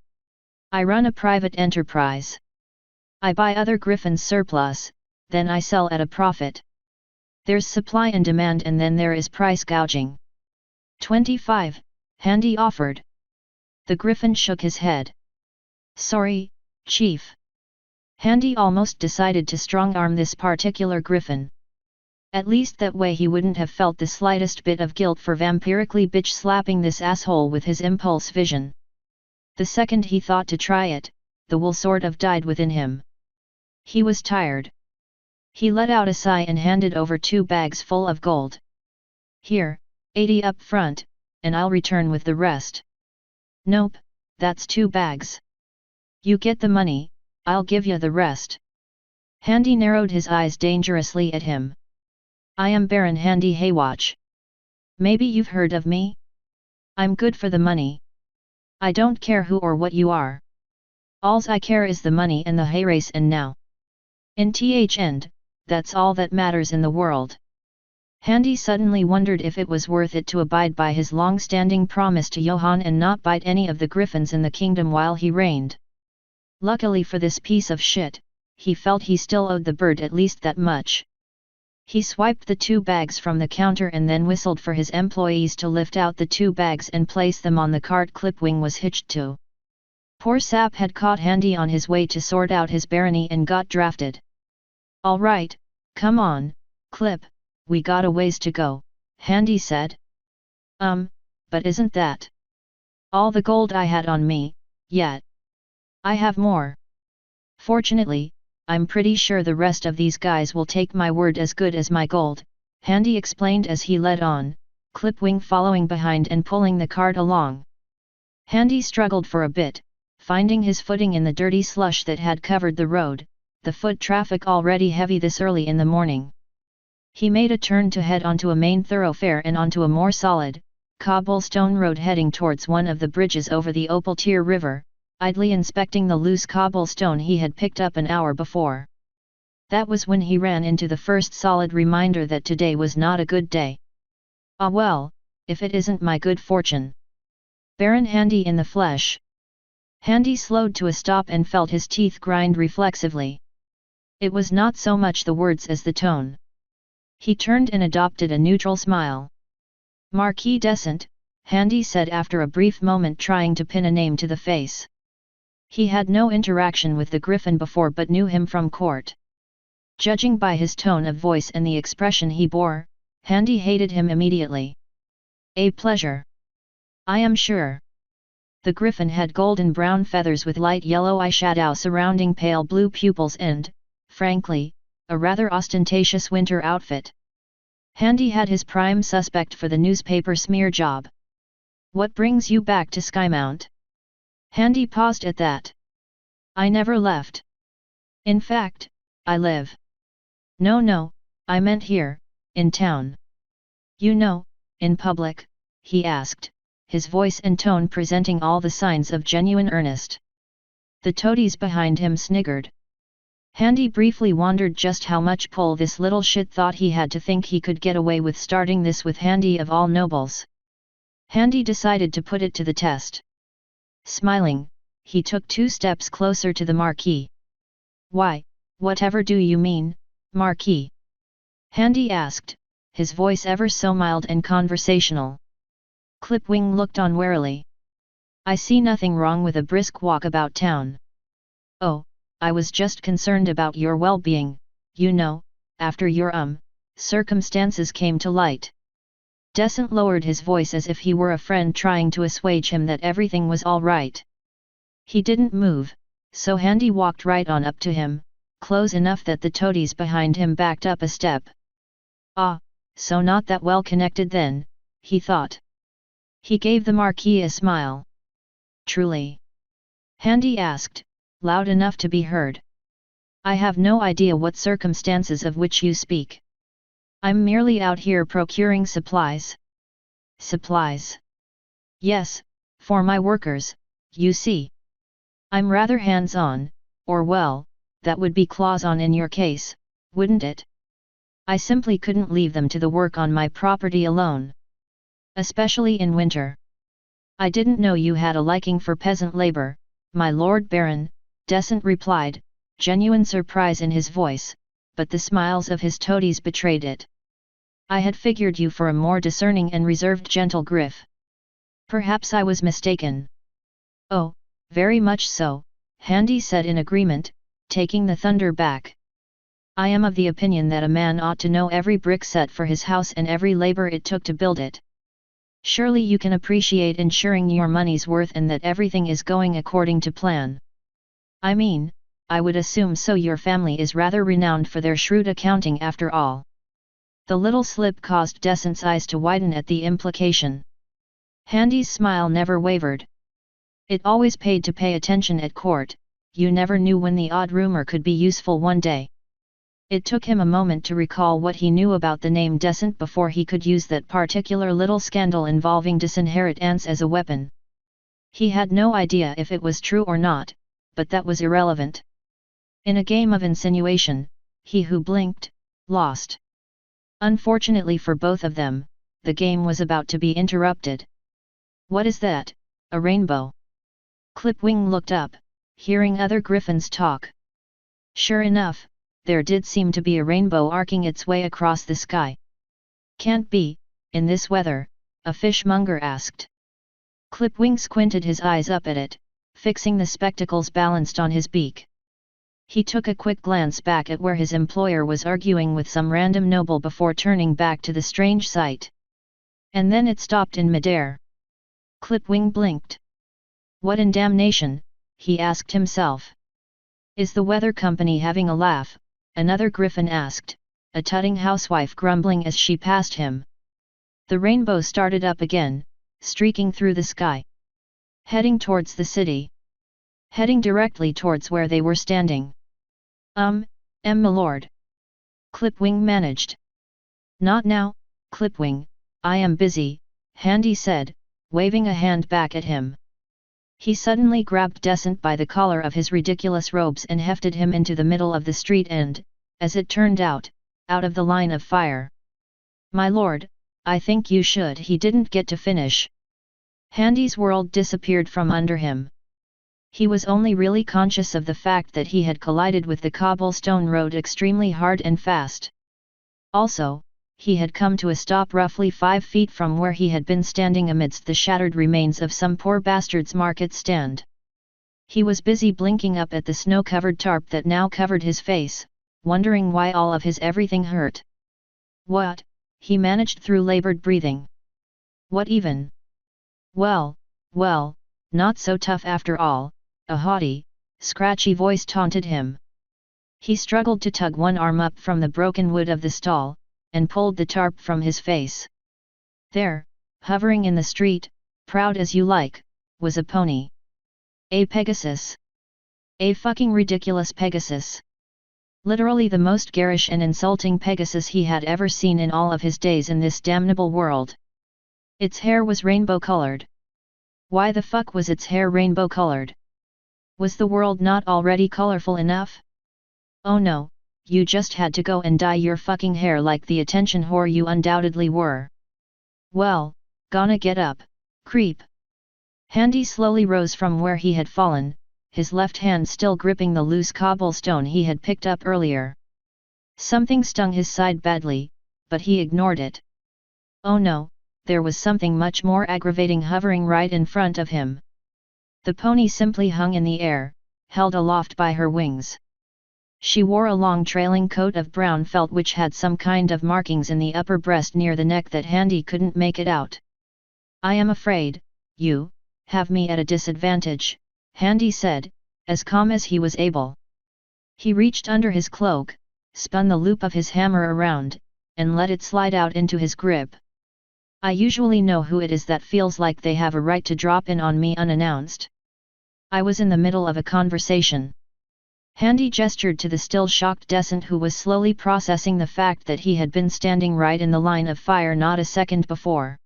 Speaker 1: I run a private enterprise. I buy other griffins' surplus, then I sell at a profit. There's supply and demand and then there is price gouging. 25, Handy offered. The griffin shook his head. Sorry, Chief. Handy almost decided to strong-arm this particular griffin. At least that way he wouldn't have felt the slightest bit of guilt for vampirically bitch-slapping this asshole with his impulse vision. The second he thought to try it, the will sort of died within him. He was tired. He let out a sigh and handed over 2 bags full of gold. Here, 80 up front, and I'll return with the rest. Nope, that's 2 bags. You get the money, I'll give you the rest. Handy narrowed his eyes dangerously at him. I am Baron Handy Haywatch. Maybe you've heard of me? I'm good for the money. I don't care who or what you are. Alls I care is the money and the hay race, and now. In th end, that's all that matters in the world. Handy suddenly wondered if it was worth it to abide by his long-standing promise to Johann and not bite any of the griffins in the kingdom while he reigned. Luckily for this piece of shit, he felt he still owed the bird at least that much. He swiped the 2 bags from the counter and then whistled for his employees to lift out the 2 bags and place them on the cart Clipwing was hitched to. Poor sap had caught Handy on his way to sort out his barony and got drafted. "All right, come on, Clip, we got a ways to go," Handy said. But isn't that all the gold I had on me, yet? I have more. Fortunately, I'm pretty sure the rest of these guys will take my word as good as my gold," Handy explained as he led on, Clipwing following behind and pulling the cart along. Handy struggled for a bit, finding his footing in the dirty slush that had covered the road, the foot traffic already heavy this early in the morning. He made a turn to head onto a main thoroughfare and onto a more solid, cobblestone road heading towards one of the bridges over the Opaltier River, idly inspecting the loose cobblestone he had picked up an hour before. That was when he ran into the first solid reminder that today was not a good day. Ah well, if it isn't my good fortune. Baron Handy in the flesh. Handy slowed to a stop and felt his teeth grind reflexively. It was not so much the words as the tone. He turned and adopted a neutral smile. "Marquis Descent," Handy said after a brief moment trying to pin a name to the face. He had no interaction with the Griffin before but knew him from court. Judging by his tone of voice and the expression he bore, Handy hated him immediately. "A pleasure. I am sure." The Griffin had golden brown feathers with light yellow eyeshadow surrounding pale blue pupils and, frankly, a rather ostentatious winter outfit. Handy had his prime suspect for the newspaper smear job. "What brings you back to Skymount?" Handy paused at that. "I never left. In fact, I live." No, I meant here, in town." "You know, in public?" he asked, his voice and tone presenting all the signs of genuine earnest. The toadies behind him sniggered. Handy briefly wondered just how much pull this little shit thought he had to think he could get away with starting this with Handy of all nobles. Handy decided to put it to the test. Smiling, he took 2 steps closer to the Marquis. "Why, whatever do you mean, Marquis?" Handy asked, his voice ever so mild and conversational. Clipwing looked on warily. "I see nothing wrong with a brisk walk about town." "Oh, I was just concerned about your well-being, you know, after your circumstances came to light." Descent lowered his voice as if he were a friend trying to assuage him that everything was all right. He didn't move, so Handy walked right on up to him, close enough that the toadies behind him backed up a step. "Ah, so not that well connected then," he thought. He gave the Marquis a smile. "Truly?" Handy asked, loud enough to be heard. "I have no idea what circumstances of which you speak. I'm merely out here procuring supplies." "Supplies?" "Yes, for my workers, you see. I'm rather hands-on, or well, that would be claws-on in your case, wouldn't it? I simply couldn't leave them to the work on my property alone. Especially in winter. I didn't know you had a liking for peasant labor, my Lord Baron," Descent replied, genuine surprise in his voice, but the smiles of his toadies betrayed it. "I had figured you for a more discerning and reserved gentle Griff. Perhaps I was mistaken." "Oh, very much so," Handy said in agreement, taking the thunder back. "I am of the opinion that a man ought to know every brick set for his house and every labor it took to build it. Surely you can appreciate ensuring your money's worth and that everything is going according to plan. I mean, I would assume so. Your family is rather renowned for their shrewd accounting after all." The little slip caused Descent's eyes to widen at the implication. Handy's smile never wavered. It always paid to pay attention at court, you never knew when the odd rumor could be useful one day. It took him a moment to recall what he knew about the name Descent before he could use that particular little scandal involving disinherit ants as a weapon. He had no idea if it was true or not, but that was irrelevant. In a game of insinuation, he who blinked, lost. Unfortunately for both of them, the game was about to be interrupted. "What is that, a rainbow?" Clipwing looked up, hearing other griffins talk. Sure enough, there did seem to be a rainbow arcing its way across the sky. "Can't be, in this weather," a fishmonger asked. Clipwing squinted his eyes up at it, fixing the spectacles balanced on his beak. He took a quick glance back at where his employer was arguing with some random noble before turning back to the strange sight. And then it stopped in midair. Clipwing blinked. "What in damnation?" he asked himself. "Is the weather company having a laugh?" another griffin asked, a tutting housewife grumbling as she passed him. The rainbow started up again, streaking through the sky. Heading towards the city. Heading directly towards where they were standing. My lord," Clipwing managed. "Not now, Clipwing, I am busy," Handy said, waving a hand back at him. He suddenly grabbed Descent by the collar of his ridiculous robes and hefted him into the middle of the street and, as it turned out of the line of fire. "My lord, I think you should." He didn't get to finish. Handy's world disappeared from under him. He was only really conscious of the fact that he had collided with the cobblestone road extremely hard and fast. Also, he had come to a stop roughly 5 feet from where he had been standing amidst the shattered remains of some poor bastard's market stand. He was busy blinking up at the snow-covered tarp that now covered his face, wondering why all of his everything hurt. "What?" he managed through labored breathing. "What even?" Well, not so tough after all," a haughty, scratchy voice taunted him. He struggled to tug one arm up from the broken wood of the stall, and pulled the tarp from his face. There, hovering in the street, proud as you like, was a pony. A Pegasus. A fucking ridiculous Pegasus. Literally the most garish and insulting Pegasus he had ever seen in all of his days in this damnable world. Its hair was rainbow-colored. Why the fuck was its hair rainbow-colored? Was the world not already colorful enough? Oh no, you just had to go and dye your fucking hair like the attention whore you undoubtedly were. Well, gonna get up, creep. Handy slowly rose from where he had fallen, his left hand still gripping the loose cobblestone he had picked up earlier. Something stung his side badly, but he ignored it. Oh no, there was something much more aggravating hovering right in front of him. The pony simply hung in the air, held aloft by her wings. She wore a long trailing coat of brown felt which had some kind of markings in the upper breast near the neck that Handy couldn't make it out. "I am afraid, you have me at a disadvantage," Handy said, as calm as he was able. He reached under his cloak, spun the loop of his hammer around, and let it slide out into his grip. "I usually know who it is that feels like they have a right to drop in on me unannounced. I was in the middle of a conversation." Handy gestured to the still shocked Descent, who was slowly processing the fact that he had been standing right in the line of fire not a second before.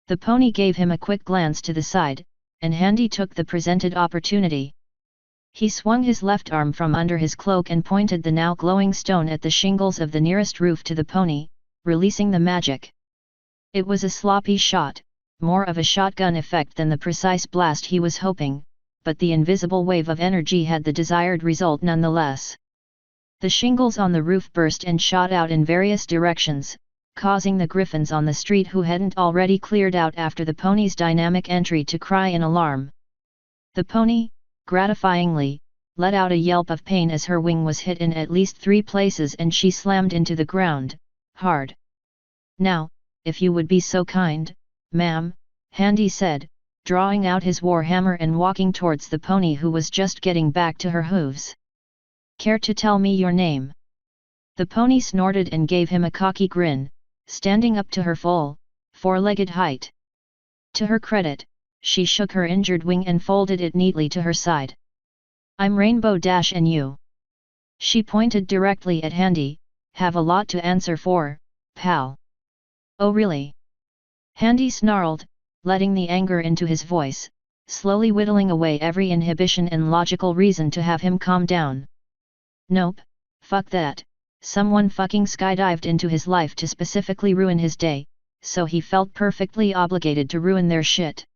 Speaker 1: The pony gave him a quick glance to the side, and Handy took the presented opportunity. He swung his left arm from under his cloak and pointed the now glowing stone at the shingles of the nearest roof to the pony, releasing the magic. It was a sloppy shot, more of a shotgun effect than the precise blast he was hoping, but the invisible wave of energy had the desired result nonetheless. The shingles on the roof burst and shot out in various directions, causing the griffins on the street who hadn't already cleared out after the pony's dynamic entry to cry in alarm. The pony, gratifyingly, let out a yelp of pain as her wing was hit in at least 3 places and she slammed into the ground, hard. "Now, if you would be so kind, ma'am," Handy said, drawing out his warhammer and walking towards the pony who was just getting back to her hooves. "Care to tell me your name?" The pony snorted and gave him a cocky grin, standing up to her full, 4-legged height. To her credit, she shook her injured wing and folded it neatly to her side. "I'm Rainbow Dash and you." She pointed directly at Handy, "Have a lot to answer for, pal." "Oh really?" Handy snarled, letting the anger into his voice, slowly whittling away every inhibition and logical reason to have him calm down. "Nope, fuck that, someone fucking skydived into his life to specifically ruin his day, so he felt perfectly obligated to ruin their shit.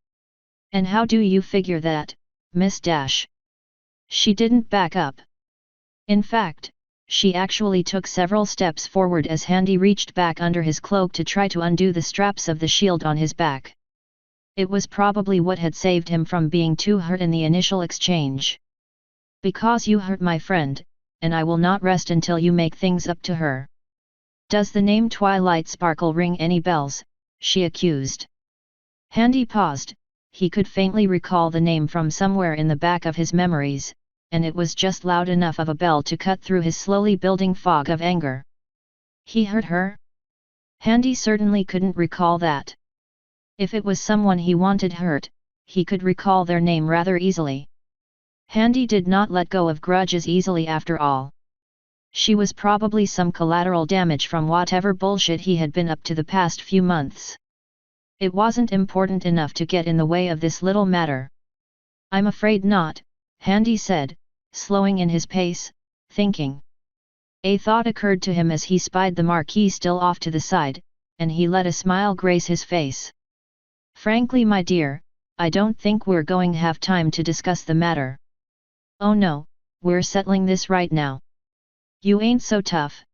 Speaker 1: And how do you figure that, Miss Dash?" She didn't back up. In fact, she actually took several steps forward as Handy reached back under his cloak to try to undo the straps of the shield on his back. It was probably what had saved him from being too hurt in the initial exchange. "Because you hurt my friend, and I will not rest until you make things up to her." "Does the name Twilight Sparkle ring any bells?" she accused. Handy paused. He could faintly recall the name from somewhere in the back of his memories, and it was just loud enough of a bell to cut through his slowly building fog of anger. He hurt her? Handy certainly couldn't recall that. If it was someone he wanted hurt, he could recall their name rather easily. Handy did not let go of grudges easily after all. She was probably some collateral damage from whatever bullshit he had been up to the past few months. It wasn't important enough to get in the way of this little matter. "I'm afraid not," Handy said, slowing in his pace, thinking. A thought occurred to him as he spied the Marquis still off to the side, and he let a smile grace his face. "Frankly, my dear, I don't think we're going to have time to discuss the matter." "Oh no, we're settling this right now." "You ain't so tough."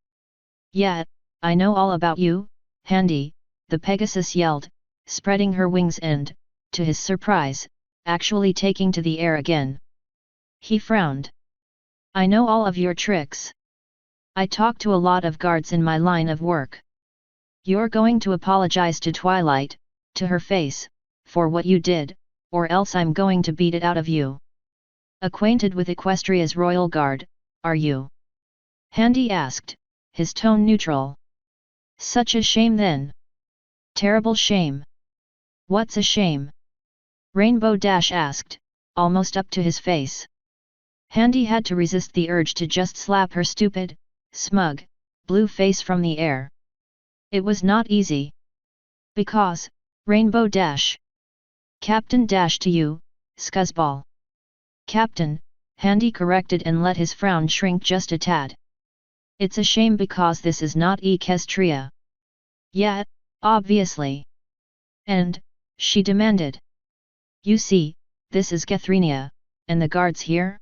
Speaker 1: "Yeah, I know all about you, Handy," the Pegasus yelled, spreading her wings and, to his surprise, actually taking to the air again. He frowned. "I know all of your tricks. I talk to a lot of guards in my line of work. You're going to apologize to Twilight, to her face, for what you did, or else I'm going to beat it out of you." "Acquainted with Equestria's Royal Guard, are you?" Handy asked, his tone neutral. "Such a shame then." "Terrible shame." "What's a shame?" Rainbow Dash asked, almost up to his face. Handy had to resist the urge to just slap her stupid, smug, blue face from the air. It was not easy. "Because, Rainbow Dash." "Captain Dash to you, scuzzball." "Captain," Handy corrected and let his frown shrink just a tad. "It's a shame because this is not Equestria." "Yeah, obviously." "And," she demanded. "You see, this is Gethrenia, and the guards here?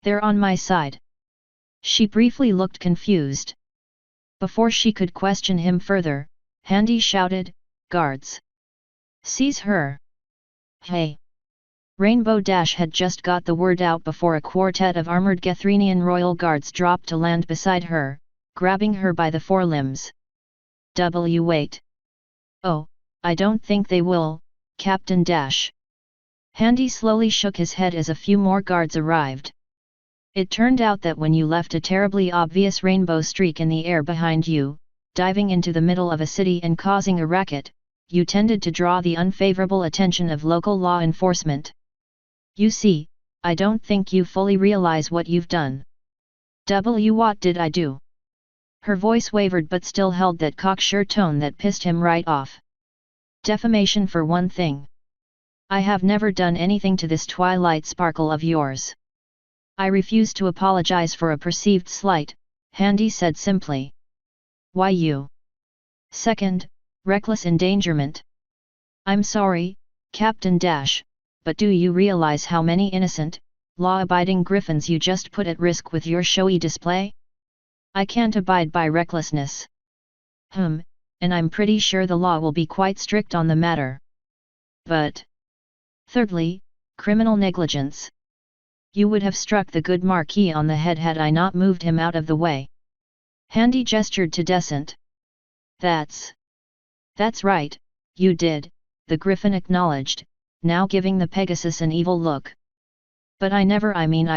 Speaker 1: They're on my side." She briefly looked confused. Before she could question him further, Handy shouted, "Guards! Seize her!" "Hey!" Rainbow Dash had just got the word out before a quartet of armored Gethrenian royal guards dropped to land beside her, grabbing her by the forelimbs. Wait. "Oh, I don't think they will, Captain Dash." Handy slowly shook his head as a few more guards arrived. "It turned out that when you left a terribly obvious rainbow streak in the air behind you, diving into the middle of a city and causing a racket, you tended to draw the unfavorable attention of local law enforcement. You see, I don't think you fully realize what you've done." What did I do?" Her voice wavered but still held that cocksure tone that pissed him right off. "Defamation for one thing. I have never done anything to this Twilight Sparkle of yours." "I refuse to apologize for a perceived slight," Handy said simply. "Why you?" "Second, reckless endangerment." "I'm sorry, Captain Dash, but do you realize how many innocent, law-abiding griffins you just put at risk with your showy display? I can't abide by recklessness." And I'm pretty sure the law will be quite strict on the matter." "But..." "Thirdly, criminal negligence. You would have struck the good Marquis on the head had I not moved him out of the way." Handy gestured to Descent. That's right, you did," the Griffin acknowledged, now giving the Pegasus an evil look. "But I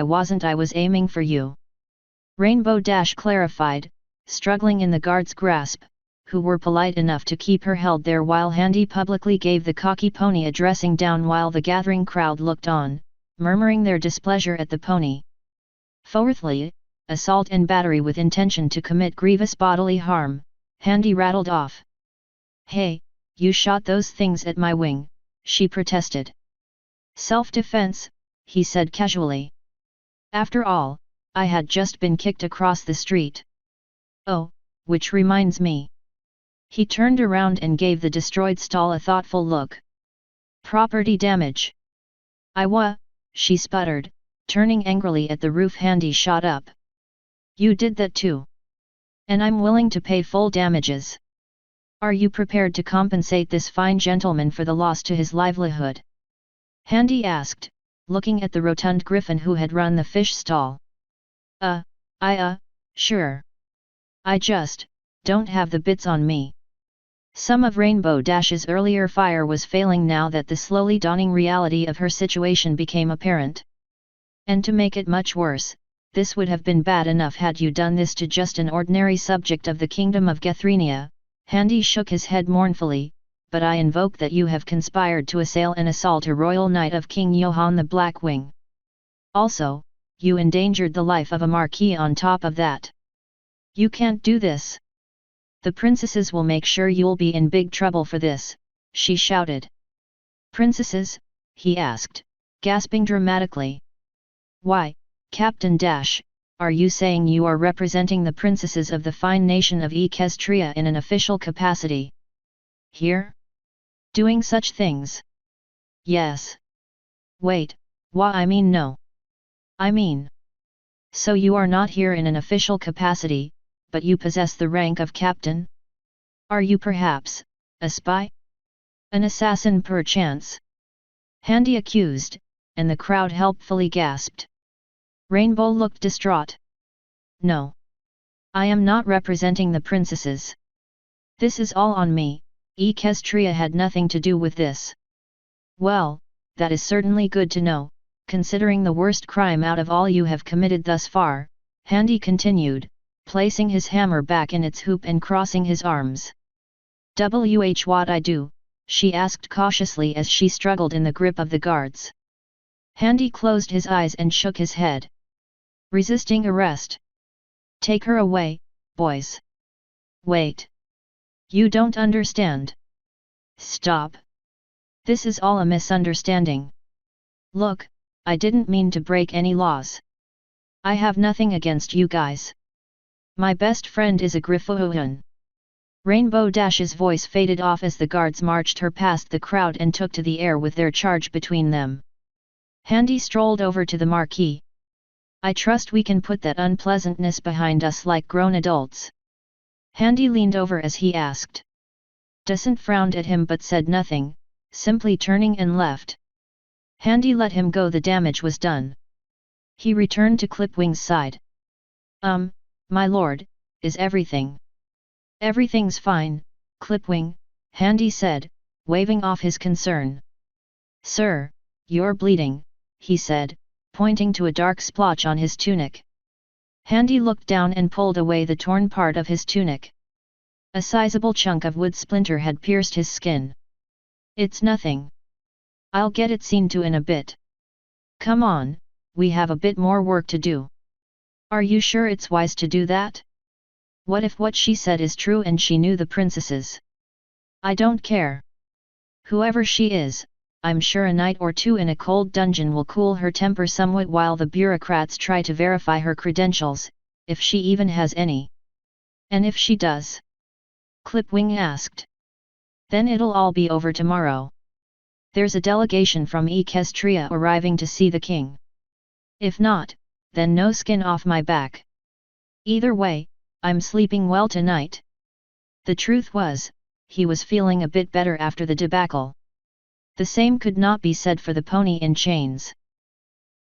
Speaker 1: wasn't. I was aiming for you." Rainbow Dash clarified, struggling in the guard's grasp, who were polite enough to keep her held there while Handy publicly gave the cocky pony a dressing down while the gathering crowd looked on, murmuring their displeasure at the pony. "Fourthly, assault and battery with intention to commit grievous bodily harm," Handy rattled off. "Hey, you shot those things at my wing," she protested. "Self-defense," he said casually. "After all, I had just been kicked across the street. Oh, which reminds me." He turned around and gave the destroyed stall a thoughtful look. "Property damage." "She sputtered, turning angrily at the roof. Handy shot up. You did that too. And I'm willing to pay full damages. Are you prepared to compensate this fine gentleman for the loss to his livelihood? Handy asked, looking at the rotund griffin who had run the fish stall. Sure. I just don't have the bits on me. Some of Rainbow Dash's earlier fire was failing now that the slowly dawning reality of her situation became apparent. And to make it much worse, this would have been bad enough had you done this to just an ordinary subject of the kingdom of Gethrenia. Handy shook his head mournfully, but I invoke that you have conspired to assail and assault a royal knight of King Johann the Blackwing. Also, you endangered the life of a marquis on top of that. You can't do this. The princesses will make sure you'll be in big trouble for this, she shouted. Princesses? He asked, gasping dramatically. Why, Captain Dash, are you saying you are representing the princesses of the fine nation of Equestria in an official capacity? Here? Doing such things? Yes. Wait, I mean no. I mean. So you are not here in an official capacity, but you possess the rank of captain? Are you perhaps a spy? An assassin perchance? Handy accused, and the crowd helpfully gasped. Rainbow looked distraught. No. I am not representing the princesses. This is all on me, Equestria had nothing to do with this. Well, that is certainly good to know, considering the worst crime out of all you have committed thus far, Handy continued, placing his hammer back in its hoop and crossing his arms. What I do? She asked cautiously as she struggled in the grip of the guards. Handy closed his eyes and shook his head. Resisting arrest. Take her away, boys. Wait. You don't understand. Stop. This is all a misunderstanding. Look, I didn't mean to break any laws. I have nothing against you guys. My best friend is a Griffoohan. Rainbow Dash's voice faded off as the guards marched her past the crowd and took to the air with their charge between them. Handy strolled over to the marquee. I trust we can put that unpleasantness behind us like grown adults. Handy leaned over as he asked. Decent frowned at him but said nothing, simply turning and left. Handy let him go. The damage was done. He returned to Clipwing's side. My lord, is everything? Everything's fine, Clipwing, Handy said, waving off his concern. Sir, you're bleeding, he said, pointing to a dark splotch on his tunic. Handy looked down and pulled away the torn part of his tunic. A sizable chunk of wood splinter had pierced his skin. It's nothing. I'll get it seen to in a bit. Come on, we have a bit more work to do. Are you sure it's wise to do that? What if what she said is true and she knew the princesses? I don't care. Whoever she is, I'm sure a night or two in a cold dungeon will cool her temper somewhat while the bureaucrats try to verify her credentials, if she even has any. And if she does? Clipwing asked. Then it'll all be over tomorrow. There's a delegation from Equestria arriving to see the king. If not, then no skin off my back. Either way, I'm sleeping well tonight. The truth was, he was feeling a bit better after the debacle. The same could not be said for the pony in chains.